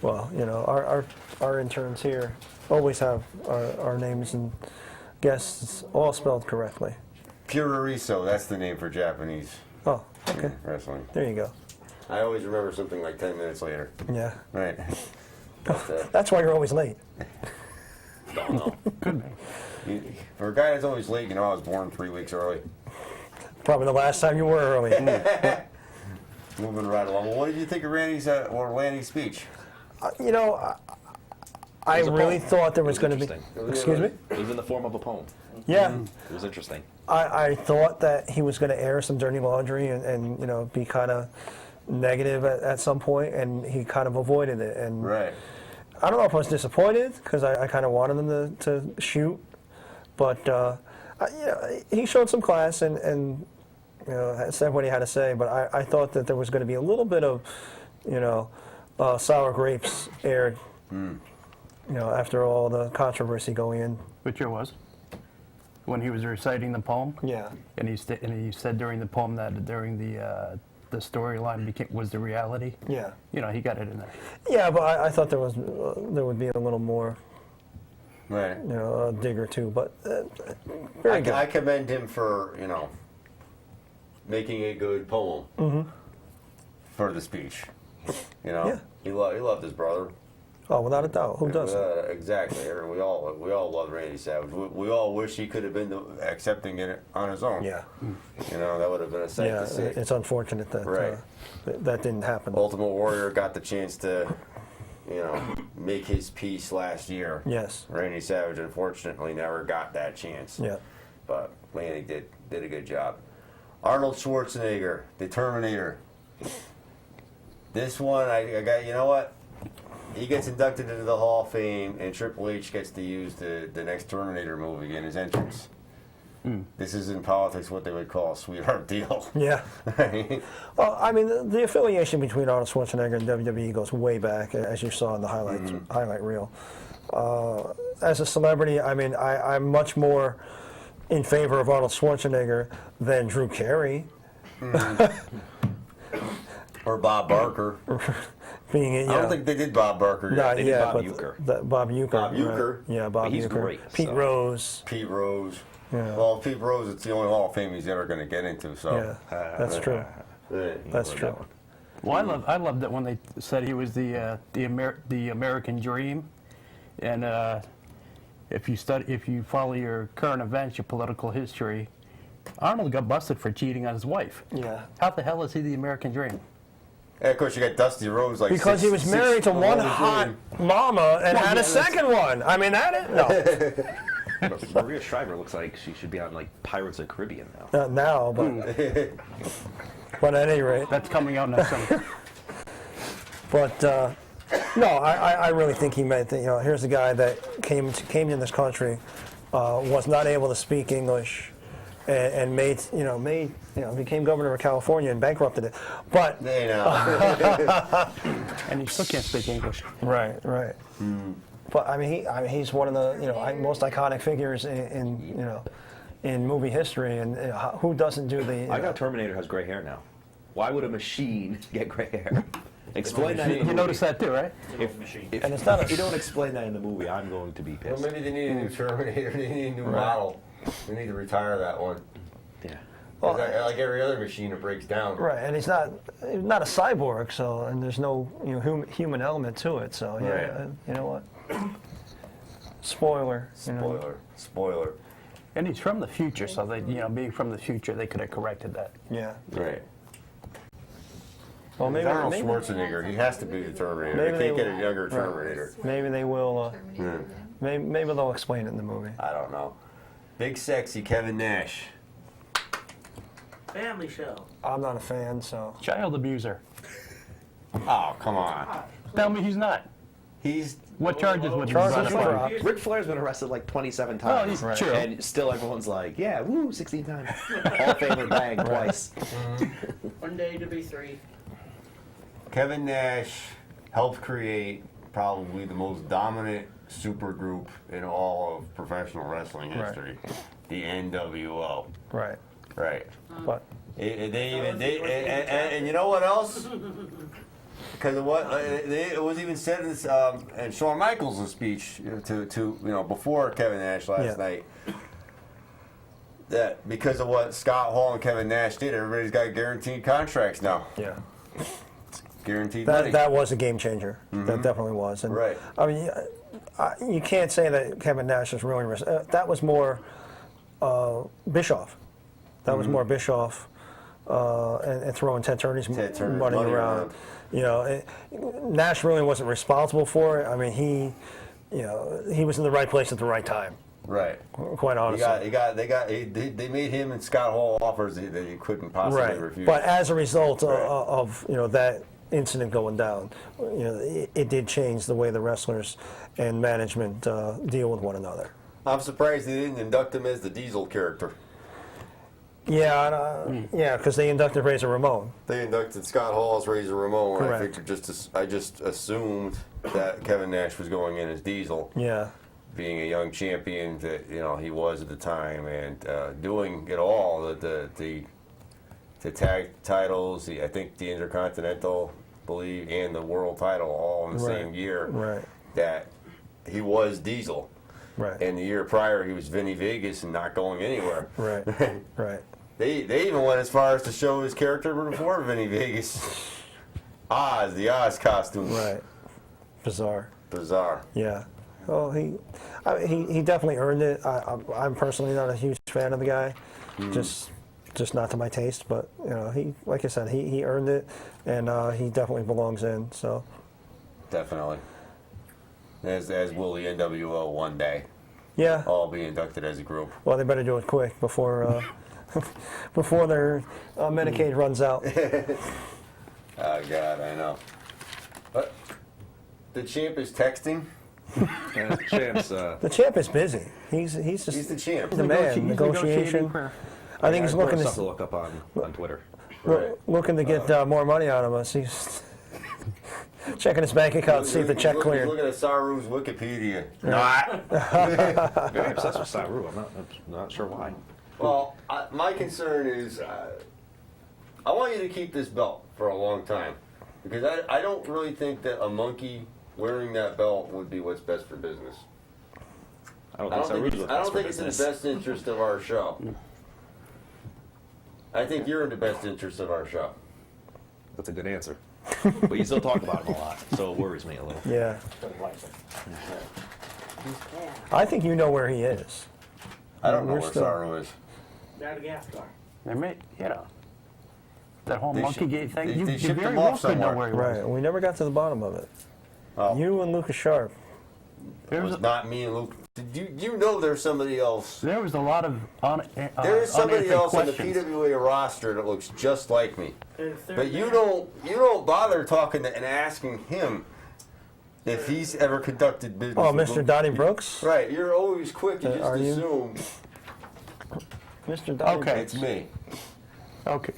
Speaker 3: Well, our interns here always have our names and guests all spelled correctly.
Speaker 2: Puroriso, that's the name for Japanese
Speaker 3: okay.
Speaker 2: wrestling.
Speaker 3: There you go.
Speaker 2: I always remember something like 10 minutes later.
Speaker 3: Yeah.
Speaker 2: Right. But,
Speaker 3: that's why you're always late.
Speaker 2: don't know.
Speaker 7: Could be.
Speaker 2: For a guy that's always late, I was born 3 weeks early.
Speaker 3: Probably the last time you were early.
Speaker 2: Moving right along. Well, what did you think of Lanny's speech?
Speaker 3: I really thought there was going to be... Excuse me?
Speaker 4: It was in the form of a poem.
Speaker 3: Yeah.
Speaker 4: It was interesting.
Speaker 3: I thought that he was going to air some dirty laundry and be kind of negative at some point, and he kind of avoided it. And
Speaker 2: right.
Speaker 3: I don't know if I was disappointed, because I kind of wanted him to shoot, but he showed some class and said what he had to say. But I thought that there was going to be a little bit of sour grapes aired. After all the controversy going in.
Speaker 7: Which it was? When he was reciting the poem?
Speaker 3: Yeah.
Speaker 7: And he said during the poem that during the storyline was the reality?
Speaker 3: Yeah.
Speaker 7: He got it in there.
Speaker 3: Yeah, but I thought there would be a little more,
Speaker 2: right.
Speaker 3: A dig or two, but very good.
Speaker 2: I commend him for, making a good poem for the speech. You know,
Speaker 3: Yeah.
Speaker 2: he loved his brother.
Speaker 3: Oh, without a doubt. Who doesn't?
Speaker 2: Exactly. We all love Randy Savage. We all wish he could have been accepting it on his own.
Speaker 3: Yeah.
Speaker 2: You know, that would have been a sight
Speaker 3: Yeah.
Speaker 2: to see.
Speaker 3: It's unfortunate that
Speaker 2: Right.
Speaker 3: that didn't happen.
Speaker 2: Ultimate Warrior got the chance to, you know, make his peace last year.
Speaker 3: Yes.
Speaker 2: Randy Savage, unfortunately, never got that chance.
Speaker 3: Yeah.
Speaker 2: But man, he did a good job. Arnold Schwarzenegger, the Terminator. This one, I got. You know what? He gets inducted into the Hall of Fame, and Triple H gets to use the next Terminator movie in his entrance. This is in politics what they would call a sweetheart deal.
Speaker 3: Yeah.
Speaker 2: Right?
Speaker 3: Well, I mean, the affiliation between Arnold Schwarzenegger and WWE goes way back, as you saw in the highlight reel. As a celebrity, I mean, I'm much more in favor of Arnold Schwarzenegger than Drew Carey.
Speaker 2: Or Bob Barker.
Speaker 3: Being,
Speaker 2: I don't think they did Bob Barker yet.
Speaker 3: Not
Speaker 4: They did
Speaker 3: yet,
Speaker 4: Bob
Speaker 3: but
Speaker 4: Uecker.
Speaker 3: Bob Uecker.
Speaker 2: Bob
Speaker 3: right.
Speaker 2: Uecker.
Speaker 3: Yeah, Bob
Speaker 4: But he's
Speaker 3: Uecker.
Speaker 4: great,
Speaker 3: Pete
Speaker 4: so.
Speaker 3: Rose.
Speaker 2: Pete Rose.
Speaker 3: Yeah.
Speaker 2: Well, Pete Rose, it's the only Hall of Fame he's ever going to get into. So.
Speaker 3: Yeah, that's true.
Speaker 2: Right.
Speaker 3: That's true.
Speaker 7: Well, I loved it when they said he was the American dream, and if you follow your current events, your political history, Arnold got busted for cheating on his wife.
Speaker 3: Yeah.
Speaker 7: How the hell is he the American dream?
Speaker 2: And of course, you got Dusty Rhodes, like
Speaker 3: Because he was married to one hot mama and had a second one. I mean, that is no.
Speaker 4: Maria Shriver looks like she should be on like Pirates of the Caribbean now.
Speaker 3: Not now, but at any rate.
Speaker 7: That's coming out next summer.
Speaker 3: But no, I really think he meant that. You know, here's a guy that came in this country, was not able to speak English, and became governor of California and bankrupted it. But
Speaker 2: You know.
Speaker 7: And he still can't speak English.
Speaker 3: right. But I mean, he's one of the most iconic figures in movie history, and who doesn't do the?
Speaker 4: I got Terminator has gray hair now. Why would a machine get gray hair? Explain that in the
Speaker 7: You
Speaker 4: movie.
Speaker 7: noticed that too, right?
Speaker 4: If
Speaker 3: And it's not a-
Speaker 4: if you don't explain that in the movie, I'm going to be
Speaker 2: Well,
Speaker 4: pissed.
Speaker 2: maybe they need a new Terminator. They need a new model. They need to retire that one.
Speaker 4: Yeah.
Speaker 2: 'Cause like every other machine, it breaks down.
Speaker 3: Right, and he's not a cyborg, so and there's no human element to it. So yeah,
Speaker 2: Right.
Speaker 3: you know what? Spoiler. you know.
Speaker 2: Spoiler.
Speaker 7: And he's from the future, so they, being from the future, they could have corrected that.
Speaker 3: Yeah.
Speaker 2: Right.
Speaker 3: Well, maybe
Speaker 2: Arnold
Speaker 3: maybe,
Speaker 2: Schwarzenegger, he has to be the Terminator.
Speaker 3: Maybe
Speaker 2: They
Speaker 3: they
Speaker 2: can't get
Speaker 3: will-
Speaker 2: a younger
Speaker 3: right.
Speaker 2: Terminator.
Speaker 3: maybe they will.
Speaker 6: Terminator.
Speaker 3: Maybe they'll explain it in the movie.
Speaker 2: I don't know. Big sexy Kevin Nash.
Speaker 8: Family show.
Speaker 3: I'm not a fan, so
Speaker 7: Child abuser.
Speaker 2: Oh, come on.
Speaker 7: Tell me he's not.
Speaker 2: He's
Speaker 7: What charges would he
Speaker 3: Charges
Speaker 7: run
Speaker 3: were
Speaker 7: for?
Speaker 3: dropped.
Speaker 4: Ric Flair's been arrested like 27
Speaker 7: Oh,
Speaker 4: times.
Speaker 7: he's
Speaker 3: Right.
Speaker 7: true.
Speaker 4: And still everyone's like, yeah, woo, 16 times. Hall of Famer bang twice.
Speaker 8: One day to be three.
Speaker 2: Kevin Nash helped create probably the most dominant supergroup in all of professional wrestling
Speaker 3: Right.
Speaker 2: history, the NWO.
Speaker 3: right.
Speaker 2: Right.
Speaker 3: But
Speaker 2: And you know what else? Because of what it was even said in this, and Shawn Michaels' speech to before Kevin Nash last
Speaker 3: Yeah.
Speaker 2: night, that because of what Scott Hall and Kevin Nash did, everybody's got guaranteed contracts now.
Speaker 3: yeah,
Speaker 2: Guaranteed money.
Speaker 3: that was a game changer. That definitely was. And,
Speaker 2: Right.
Speaker 3: I mean, you can't say that Kevin Nash is really. That was more Bischoff. That was more Bischoff and throwing Ted Turner's
Speaker 2: Ted Turner's
Speaker 3: money
Speaker 2: money
Speaker 3: around.
Speaker 2: around.
Speaker 3: Nash really wasn't responsible for it. I mean, he was in the right place at the right time.
Speaker 2: Right.
Speaker 3: Quite honestly.
Speaker 2: They made him and Scott Hall offers that he couldn't possibly
Speaker 3: Right,
Speaker 2: refuse.
Speaker 3: but as a result
Speaker 2: Right.
Speaker 3: of that incident going down, it did change the way the wrestlers and management deal with one another.
Speaker 2: I'm surprised they didn't induct him as the Diesel character.
Speaker 3: Yeah, because they inducted Razor Ramon.
Speaker 2: They inducted Scott Hall as Razor Ramon. And
Speaker 3: Correct.
Speaker 2: I just assumed that Kevin Nash was going in as Diesel,
Speaker 3: Yeah,
Speaker 2: being a young champion that he was at the time, and doing it all the tag titles, I think the Intercontinental, believe, and the World title all in the
Speaker 3: Right.
Speaker 2: same year.
Speaker 3: right,
Speaker 2: That he was Diesel,
Speaker 3: right,
Speaker 2: and the year prior he was Vinny Vegas and not going anywhere.
Speaker 3: right, right.
Speaker 2: They even went as far as to show his character before Vinny Vegas. Oz, the Oz costume.
Speaker 3: Right. Bizarre.
Speaker 2: Bizarre.
Speaker 3: Yeah. Well, he definitely earned it. I'm personally not a huge fan of the guy, just not to my taste. But you know, he, like I said, he earned it, and he definitely belongs in. So
Speaker 2: Definitely. As will the NWO one day.
Speaker 3: yeah.
Speaker 2: All be inducted as a group.
Speaker 3: Well, they better do it quick before before their Medicaid runs out.
Speaker 2: Oh God, I know. But the champ is texting.
Speaker 4: And Chance,
Speaker 3: The champ is busy. He's just
Speaker 2: He's the champ.
Speaker 3: the man. Negotiation. I think he's looking
Speaker 4: stuff to
Speaker 3: to
Speaker 4: look up on Twitter.
Speaker 2: Right.
Speaker 3: looking to get more money out of us. He's checking his bank account, see if the check
Speaker 2: He's
Speaker 3: cleared.
Speaker 2: looking at Saru's Wikipedia.
Speaker 4: Very obsessed with Saru. I'm not sure why.
Speaker 2: Well, my concern is, I want you to keep this belt for a long time, because I don't really think that a monkey wearing that belt would be what's best for business.
Speaker 4: I don't
Speaker 2: I
Speaker 4: think
Speaker 2: don't
Speaker 4: Saru's
Speaker 2: think,
Speaker 4: the
Speaker 2: I
Speaker 4: best
Speaker 2: don't
Speaker 4: for
Speaker 2: think it's in the
Speaker 4: business.
Speaker 2: best interest of our show. I think you're in the best interest of our show.
Speaker 4: That's a good answer. But you still talk about him a lot, so it worries me a little.
Speaker 3: Yeah. I think you know where he is.
Speaker 2: I don't know
Speaker 3: We're
Speaker 2: where
Speaker 3: still-
Speaker 2: Saru is.
Speaker 8: Madagascar.
Speaker 7: I mean, you know, that whole
Speaker 2: They
Speaker 7: monkey
Speaker 2: ship-
Speaker 7: gate thing.
Speaker 2: they-
Speaker 7: you
Speaker 2: they
Speaker 7: you
Speaker 2: shipped
Speaker 7: very
Speaker 2: him
Speaker 7: well
Speaker 2: off
Speaker 7: could know
Speaker 2: somewhere.
Speaker 7: where he was.
Speaker 3: Right. We never got to the bottom of it.
Speaker 2: Oh,
Speaker 3: You and Lucas Sharp.
Speaker 2: it was not me and Luke. Did you know there's somebody else?
Speaker 7: There was a lot of
Speaker 2: There is somebody
Speaker 7: unanswered
Speaker 2: else on the
Speaker 7: questions.
Speaker 2: PWA roster that looks just like me.
Speaker 8: And the third
Speaker 2: But you
Speaker 8: man-
Speaker 2: don't bother talking to, and asking him if he's ever conducted business.
Speaker 3: Oh,
Speaker 2: with
Speaker 3: Mr.
Speaker 2: him.
Speaker 3: Donnie Brooks?
Speaker 2: Right, you're always quick. You just
Speaker 3: Are you?
Speaker 2: assume
Speaker 3: Mr. Donnie
Speaker 7: Okay.
Speaker 2: it's me.
Speaker 7: Okay.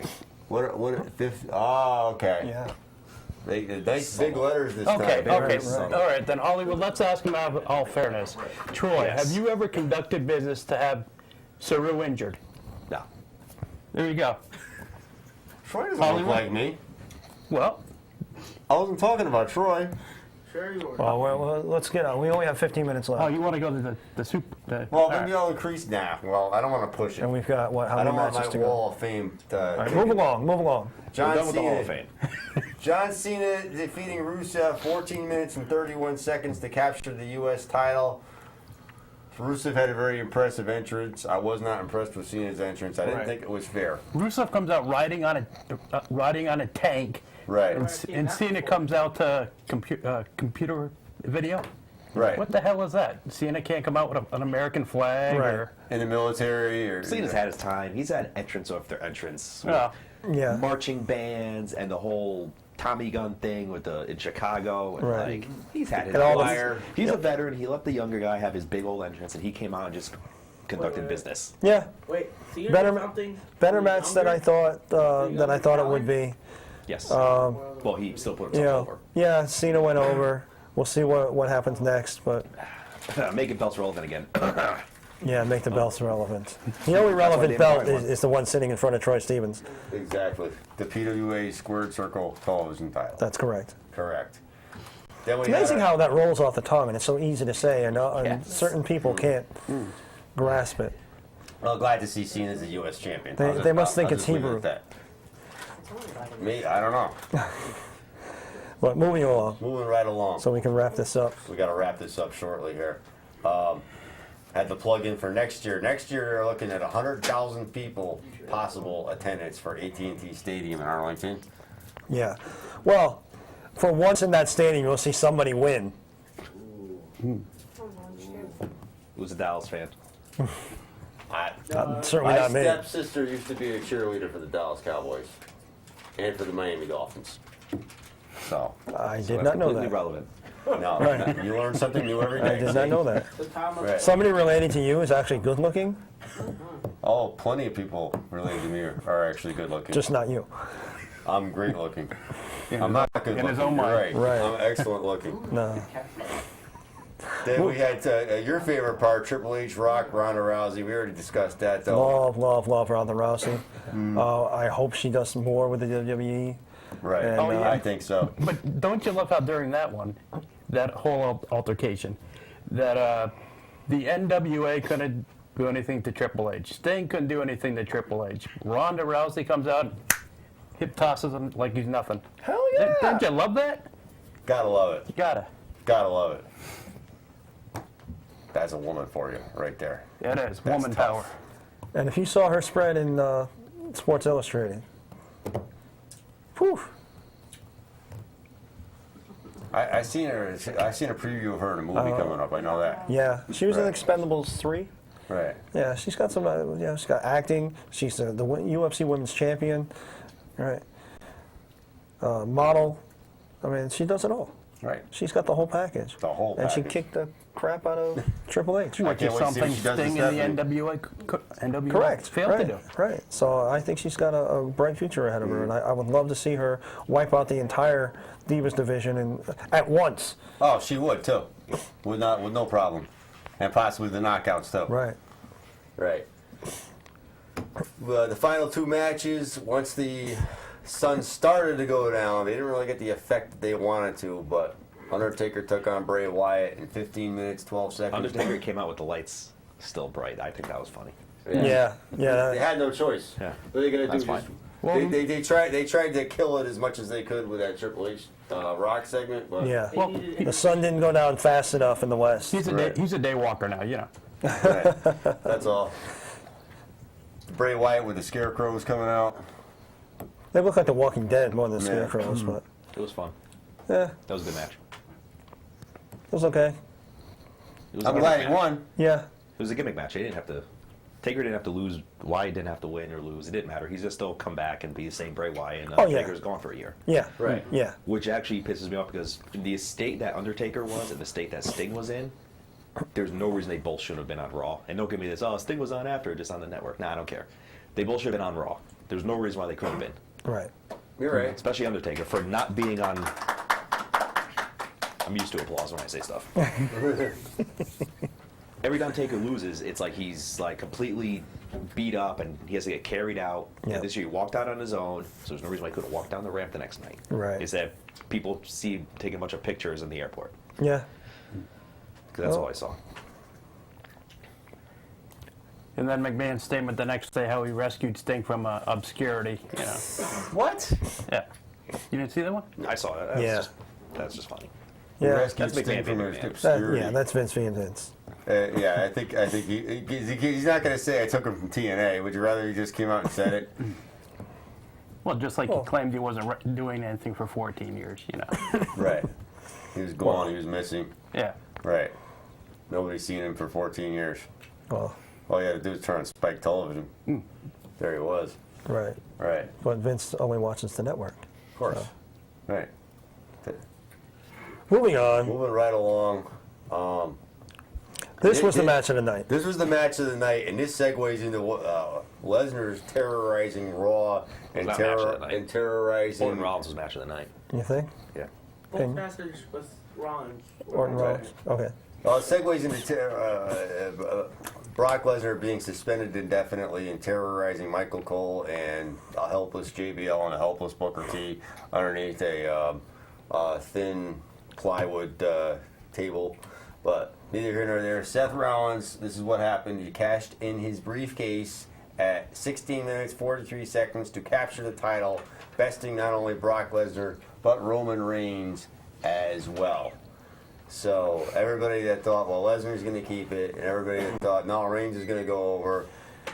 Speaker 2: What? Fifth? Oh, okay.
Speaker 3: Yeah.
Speaker 2: They nice big letters this
Speaker 7: Okay,
Speaker 2: time.
Speaker 7: okay,
Speaker 3: right.
Speaker 7: all right, then Hollywood, let's ask him out of all fairness. Troy,
Speaker 4: Yes.
Speaker 7: have you ever conducted business to have Saru injured?
Speaker 4: No.
Speaker 7: There you go.
Speaker 2: Troy doesn't look
Speaker 7: Hollywood?
Speaker 2: like me.
Speaker 7: Well,
Speaker 2: I wasn't talking about Troy.
Speaker 8: Sure you were.
Speaker 3: Well, let's get on. We only have 15 minutes left.
Speaker 7: oh, you want to go to the soup?
Speaker 2: Well,
Speaker 7: all
Speaker 2: maybe
Speaker 7: right.
Speaker 2: I'll increase now. Well, I don't want to push it.
Speaker 3: And we've got, what, how
Speaker 2: I
Speaker 3: many
Speaker 2: don't want
Speaker 3: matches
Speaker 2: my
Speaker 3: to go?
Speaker 2: wall of fame to.
Speaker 3: All right, move along.
Speaker 2: John
Speaker 4: We're done with the Hall of
Speaker 2: Cena.
Speaker 4: Fame.
Speaker 2: John Cena defeating Rusev 14 minutes and 31 seconds to capture the U.S. title. Rusev had a very impressive entrance. I was not impressed with Cena's entrance. I didn't
Speaker 3: Right.
Speaker 2: think it was fair.
Speaker 7: Rusev comes out riding on a tank,
Speaker 2: Right.
Speaker 7: and Cena comes out to computer video.
Speaker 2: Right.
Speaker 7: What the hell is that? Cena can't come out with an American flag,
Speaker 3: Right.
Speaker 7: or
Speaker 2: In the military or.
Speaker 4: Cena's had his time. He's had entrance after entrance. with
Speaker 7: Yeah.
Speaker 3: Yeah.
Speaker 4: Marching bands and the whole Tommy gun thing with in Chicago. And
Speaker 3: Right.
Speaker 4: like he's had his
Speaker 3: And all the-
Speaker 4: fire. He's a veteran. He let the younger guy have his big old entrance, and he came out and just conducted
Speaker 8: Wait.
Speaker 4: business.
Speaker 3: Yeah.
Speaker 8: Wait, Cena
Speaker 3: Better,
Speaker 8: did something
Speaker 3: better
Speaker 8: when
Speaker 3: match
Speaker 8: he
Speaker 3: than I
Speaker 8: younger?
Speaker 3: thought it would be.
Speaker 4: Yes. Well, he still put
Speaker 3: You
Speaker 4: himself
Speaker 3: know, yeah, Cena went over. We'll see what happens next, but
Speaker 4: over. Making belts relevant again.
Speaker 3: yeah, make the belts relevant. The only
Speaker 4: why
Speaker 3: relevant
Speaker 4: David
Speaker 3: belt
Speaker 4: Bryan won.
Speaker 3: is the one sitting in front of Troy Stevens.
Speaker 2: Exactly. The PWA Squared Circle television title.
Speaker 3: That's correct.
Speaker 2: Correct. Then we
Speaker 3: It's amazing
Speaker 2: had-
Speaker 3: how that rolls off the tongue, and it's so easy to say, and
Speaker 4: Yes.
Speaker 3: certain people can't grasp it.
Speaker 2: Well, glad to see Cena as a U.S. champion.
Speaker 3: They-
Speaker 2: I'll
Speaker 3: they must think
Speaker 2: I'll
Speaker 3: it's
Speaker 2: just leave it
Speaker 3: Hebrew.
Speaker 2: at that. Me, I don't know.
Speaker 3: But moving along,
Speaker 2: Moving right along.
Speaker 3: so we can wrap this up.
Speaker 2: We got to wrap this up shortly here. Had the plug in for next year. Next year, they're looking at 100,000 people possible attendance for AT&T Stadium in Arlington.
Speaker 3: Yeah. Well, for once in that stadium, you'll see somebody win.
Speaker 4: Who's a Dallas fan?
Speaker 3: Certainly
Speaker 2: My
Speaker 3: not me.
Speaker 2: stepsister used to be a cheerleader for the Dallas Cowboys and for the Miami Dolphins. So,
Speaker 3: I
Speaker 4: So
Speaker 3: did
Speaker 4: that's
Speaker 3: not know
Speaker 4: completely
Speaker 3: that.
Speaker 4: relevant.
Speaker 2: no,
Speaker 3: Right.
Speaker 2: you learn something new every
Speaker 3: I
Speaker 2: day.
Speaker 3: did not know that.
Speaker 8: The time of
Speaker 2: Right.
Speaker 3: Somebody related to you is actually good looking,
Speaker 2: Oh, plenty of people related to me are actually good looking.
Speaker 3: just not you.
Speaker 2: I'm great looking. I'm not good
Speaker 7: in
Speaker 2: looking.
Speaker 7: his own
Speaker 2: you're
Speaker 7: mind.
Speaker 3: Right.
Speaker 2: I'm excellent looking.
Speaker 3: No.
Speaker 2: Then we had your favorite part, Triple H, Rock, Ronda Rousey. We already discussed that, though.
Speaker 3: Love Ronda Rousey. I hope she does more with the WWE.
Speaker 2: Right.
Speaker 3: And,
Speaker 7: Oh, yeah.
Speaker 2: I think so.
Speaker 7: But don't you love how during that one, that whole altercation, that the NWA could have do anything to Triple H. Sting couldn't do anything to Triple H. Ronda Rousey comes out, hip tosses him like he's nothing.
Speaker 3: Hell yeah.
Speaker 7: Don't you love that?
Speaker 2: Gotta love it.
Speaker 7: You gotta.
Speaker 2: Gotta love it. That's a woman for you, right there.
Speaker 7: Yeah, it is.
Speaker 2: That's
Speaker 7: Woman
Speaker 2: tough.
Speaker 7: power.
Speaker 3: And if you saw her spread in Sports Illustrated, whew.
Speaker 2: I seen her. I seen a preview of her in a movie coming up. I know that.
Speaker 3: Yeah, she was in
Speaker 2: Right.
Speaker 3: Expendables 3.
Speaker 2: Right.
Speaker 3: Yeah, she's got some. She's got acting. She's the UFC Women's Champion. Right. Model. I mean, she does it all.
Speaker 2: Right.
Speaker 3: She's got the whole package.
Speaker 2: The whole
Speaker 3: And she
Speaker 2: package.
Speaker 3: kicked the crap out of Triple H.
Speaker 2: I
Speaker 7: Which
Speaker 2: can't
Speaker 7: is
Speaker 2: wait to see what
Speaker 7: something
Speaker 2: she does
Speaker 7: Sting
Speaker 2: with
Speaker 7: in the
Speaker 2: Stephanie.
Speaker 7: NWA
Speaker 3: Correct.
Speaker 7: failed
Speaker 3: right,
Speaker 7: to do.
Speaker 3: Right. So I think she's got a bright future ahead of her, and I would love to see her wipe out the entire Divas division at once.
Speaker 2: Oh, she would too, with no problem, and possibly the knockouts too.
Speaker 3: Right.
Speaker 2: Right. The final two matches, once the sun started to go down, they didn't really get the effect that they wanted to, but Undertaker took on Bray Wyatt in 15 minutes, 12 seconds.
Speaker 4: Undertaker came out with the lights still bright. I think that was funny.
Speaker 3: Yeah.
Speaker 2: They had no choice.
Speaker 4: Yeah.
Speaker 2: What are they gonna
Speaker 4: That's
Speaker 2: do?
Speaker 4: fine.
Speaker 2: Just, they tried to kill it as much as they could with that Triple H Rock segment, but
Speaker 3: Yeah.
Speaker 8: They
Speaker 7: Well,
Speaker 8: needed-
Speaker 3: The sun didn't go down fast enough in the West.
Speaker 7: He's a day walker now, you know.
Speaker 2: right. That's all. Bray Wyatt with the scarecrows coming out.
Speaker 3: They look like The Walking Dead more than
Speaker 2: Yeah.
Speaker 3: Scarecrows, but
Speaker 4: It was fun.
Speaker 3: yeah,
Speaker 4: That was a good match.
Speaker 3: it was okay.
Speaker 4: It was a
Speaker 2: I'm
Speaker 4: gimmick
Speaker 2: glad he
Speaker 4: match.
Speaker 2: won.
Speaker 3: Yeah.
Speaker 4: It was a gimmick match. They didn't have to. Taker didn't have to lose. Wyatt didn't have to win or lose. It didn't matter. He's just still come back and be the same Bray Wyatt. And
Speaker 3: Oh, yeah.
Speaker 4: Taker's gone for a year.
Speaker 3: Yeah.
Speaker 2: Right.
Speaker 3: Yeah.
Speaker 4: Which actually pisses me off because in the state that Undertaker was and the state that Sting was in, there's no reason they both should have been on Raw. And don't give me this, oh, Sting was on after, just on the network. Nah, I don't care. They both should have been on Raw. There's no reason why they couldn't have been.
Speaker 3: Right.
Speaker 2: You're right.
Speaker 4: Especially Undertaker for not being on. I'm used to applause when I say stuff. Every time Taker loses, it's like he's like completely beat up and he has to get carried out.
Speaker 3: Yeah.
Speaker 4: And this year he walked out on his own, so there's no reason why he couldn't walk down the ramp the next night.
Speaker 3: Right.
Speaker 4: Instead, people see him taking a bunch of pictures in the airport.
Speaker 3: Yeah.
Speaker 4: Because that's
Speaker 3: Oh.
Speaker 4: all I saw.
Speaker 7: And then McMahon's statement the next day how he rescued Sting from obscurity, you know.
Speaker 2: What?
Speaker 7: Yeah. You didn't see that one?
Speaker 4: I saw it.
Speaker 3: Yeah.
Speaker 4: That's just funny.
Speaker 3: Yeah.
Speaker 2: Rescued
Speaker 4: That's
Speaker 2: Sting
Speaker 4: McMahon
Speaker 2: from
Speaker 4: being
Speaker 2: his
Speaker 4: McMahon.
Speaker 2: obscurity.
Speaker 3: Yeah, that's Vince v. Vince.
Speaker 2: Yeah, I think he's not going to say I took him from TNA. Would you rather he just came out and said it?
Speaker 7: Well, just like
Speaker 3: Well-
Speaker 7: he claimed he wasn't doing anything for 14 years, you know.
Speaker 2: Right. He was gone. He was missing.
Speaker 7: Yeah.
Speaker 2: Right. Nobody's seen him for 14 years.
Speaker 3: Well,
Speaker 2: All you had to do was turn on Spike Television. There he was.
Speaker 3: right.
Speaker 2: Right.
Speaker 3: But Vince only watches the network.
Speaker 2: Of course. Right.
Speaker 3: Moving on.
Speaker 2: Moving right along.
Speaker 3: This was the match of the night.
Speaker 2: This was the match of the night, and this segues into Lesnar's terrorizing Raw and,
Speaker 4: Not match of the night.
Speaker 2: and terrorizing.
Speaker 4: Orton Rollins was match of the night.
Speaker 3: You think?
Speaker 4: Yeah.
Speaker 8: Both
Speaker 3: And-
Speaker 8: masters was Rollins.
Speaker 3: Orton Rollins. Okay.
Speaker 2: Well, it segues into Brock Lesnar being suspended indefinitely and terrorizing Michael Cole and a helpless JBL and a helpless Booker T underneath a thin plywood table. But neither here nor there. Seth Rollins, this is what happened. He cashed in his briefcase at 16 minutes, 43 seconds to capture the title, besting not only Brock Lesnar, but Roman Reigns as well. So everybody that thought, well, Lesnar's going to keep it, and everybody that thought, no, Reigns is going to go over,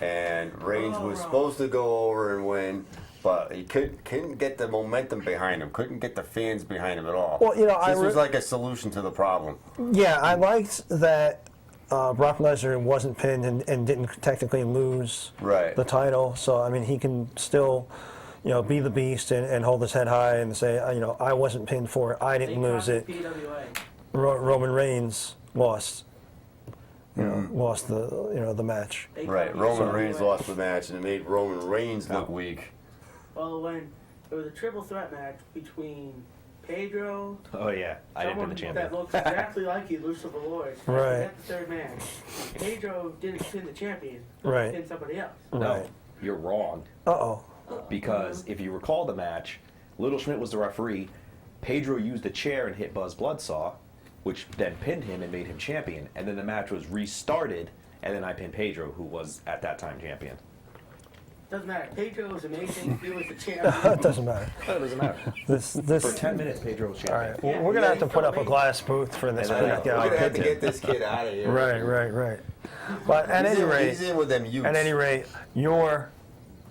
Speaker 2: and Reigns was supposed to go over and win, but he couldn't get the momentum behind him, couldn't get the fans behind him at all.
Speaker 3: Well, you know,
Speaker 2: this was like a solution to the problem.
Speaker 3: Yeah, I liked that Brock Lesnar wasn't pinned and didn't technically lose
Speaker 2: Right.
Speaker 3: the title. So, I mean, he can still, be the beast and hold his head high and say, I wasn't pinned for it. I didn't lose it.
Speaker 8: PWA.
Speaker 3: Roman Reigns lost. Lost the match.
Speaker 8: They
Speaker 2: Right.
Speaker 8: caught
Speaker 2: Roman
Speaker 8: PWA.
Speaker 2: Reigns lost the match, and it made Roman Reigns look weak.
Speaker 8: Well, when there was a triple threat match between Pedro,
Speaker 4: Oh, yeah. I didn't
Speaker 8: someone
Speaker 4: pin the
Speaker 8: that
Speaker 4: champion.
Speaker 8: looks exactly like you, Lucifer Lord,
Speaker 3: Right.
Speaker 8: and the third man. Pedro didn't pin the champion.
Speaker 3: Right.
Speaker 8: Pinned somebody else.
Speaker 4: No,
Speaker 3: Right.
Speaker 4: you're wrong.
Speaker 3: Uh-oh.
Speaker 4: Because if you recall the match, Little Schmidt was the referee. Pedro used a chair and hit Buzz Bloodsaw, which then pinned him and made him champion. And then the match was restarted, and then I pinned Pedro, who was at that time champion.
Speaker 8: Doesn't matter. Pedro was amazing. He was the
Speaker 3: It
Speaker 8: champion.
Speaker 3: doesn't matter.
Speaker 4: It doesn't matter.
Speaker 3: This.
Speaker 4: For 10 minutes, Pedro was
Speaker 3: All
Speaker 4: champion.
Speaker 3: right, well, we're gonna have to put up a glass booth for this.
Speaker 4: And then
Speaker 3: big guy.
Speaker 2: We're gonna have to get this kid out of here.
Speaker 3: Right. But at any rate,
Speaker 2: he's in with them youths.
Speaker 3: at any rate, your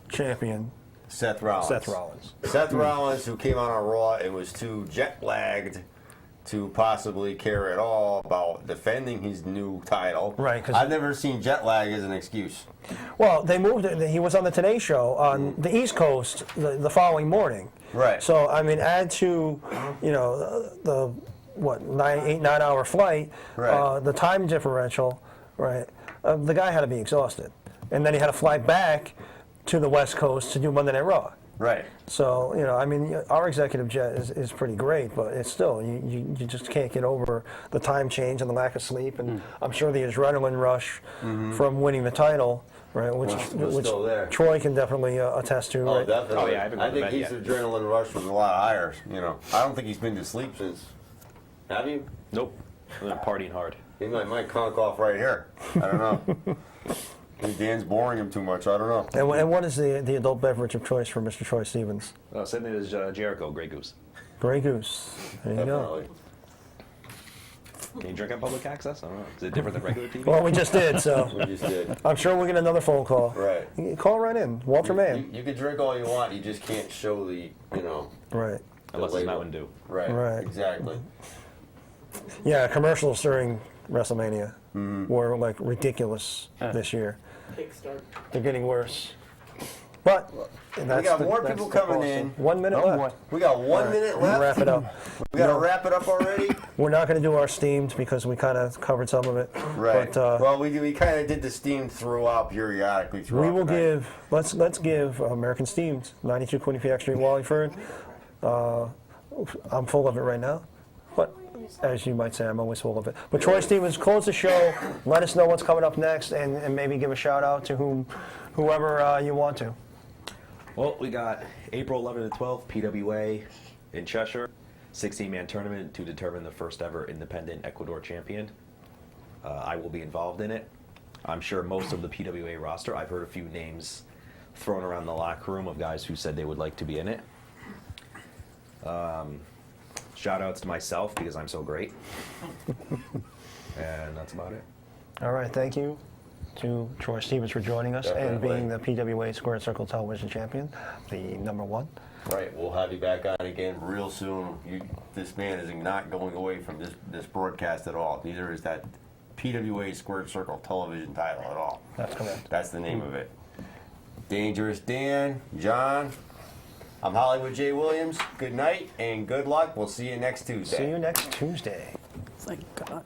Speaker 3: champion,
Speaker 2: Seth Rollins.
Speaker 3: Seth Rollins.
Speaker 2: Seth Rollins, who came on Raw and was too jet lagged to possibly care at all about defending his new title.
Speaker 3: Right, 'cause-
Speaker 2: I've never seen jet lag as an excuse.
Speaker 3: Well, they moved it. He was on the Today Show on the East Coast the following morning.
Speaker 2: Right.
Speaker 3: So I mean, add to, the what 9 hour flight,
Speaker 2: Right.
Speaker 3: the time differential, right? The guy had to be exhausted, and then he had to fly back to the West Coast to do Monday Night Raw.
Speaker 2: Right.
Speaker 3: So, I mean, our executive jet is pretty great, but it's still, you just can't get over the time change and the lack of sleep. And I'm sure the adrenaline rush from winning the title, right, which
Speaker 2: Was still there.
Speaker 3: Troy can definitely attest to.
Speaker 2: Oh,
Speaker 3: right?
Speaker 2: definitely.
Speaker 4: Oh, yeah, I haven't
Speaker 2: I
Speaker 4: gone to
Speaker 2: think
Speaker 4: bed
Speaker 2: his
Speaker 4: yet.
Speaker 2: adrenaline rush was a lot higher. I don't think he's been to sleep since. Have you?
Speaker 4: Nope. I'm partying hard.
Speaker 2: He might conk off right here. I don't know. Maybe Dan's boring him too much. I don't know.
Speaker 3: And what is the adult beverage of choice for Mr. Troy Stevens?
Speaker 4: Same thing as Jericho, Grey Goose.
Speaker 3: Grey Goose. There you go.
Speaker 2: Definitely.
Speaker 4: Can you drink on public access? I don't know. Is it different than regular TV?
Speaker 3: Well, we just did, so
Speaker 2: We just did.
Speaker 3: I'm sure we'll get another phone call.
Speaker 2: Right.
Speaker 3: Call right in, Walter Mann.
Speaker 2: You can drink all you want. You just can't show the,
Speaker 3: Right.
Speaker 4: Unless it's
Speaker 2: label.
Speaker 4: Mountain Dew.
Speaker 2: Right.
Speaker 3: Right.
Speaker 2: Exactly.
Speaker 3: Yeah, commercials during WrestleMania were like ridiculous this year.
Speaker 8: Kickstart.
Speaker 3: They're getting worse. But
Speaker 2: We got more people coming in.
Speaker 3: 1 minute
Speaker 7: Oh,
Speaker 3: left.
Speaker 7: boy.
Speaker 2: We got 1 minute
Speaker 3: We'll
Speaker 2: left.
Speaker 3: wrap it up.
Speaker 2: We got to wrap it up already.
Speaker 3: We're not going to do our steamed because we kind of covered some of it.
Speaker 2: Right.
Speaker 3: But
Speaker 2: Well, we kind of did the steam throughout periodically. Throughout
Speaker 3: we will
Speaker 2: the night.
Speaker 3: give. Let's give American Steamed 92 Quinnipiac Street, Wallingford. I'm full of it right now, but as you might say, I'm always full of it. But Troy Stevens, close the show. Let us know what's coming up next, and maybe give a shout out to whoever you want to.
Speaker 4: Well, we got April 11 to 12, PWA in Cheshire. 16-man tournament to determine the first ever independent Ecuador champion. I will be involved in it. I'm sure most of the PWA roster, I've heard a few names thrown around the locker room of guys who said they would like to be in it. Shout outs to myself because I'm so great. And that's about it.
Speaker 3: All right, thank you to Troy Stevens for joining us and being the PWA Squared Circle Television Champion, the #1.
Speaker 2: Right, we'll have you back on again real soon. This man is not going away from this broadcast at all. Neither is that PWA Squared Circle television title at all.
Speaker 3: That's correct.
Speaker 2: That's the name of it. Dangerous Dan, John, I'm Hollywood J. Williams. Good night and good luck. We'll see you next Tuesday.
Speaker 3: See you next Tuesday.
Speaker 7: Thank God.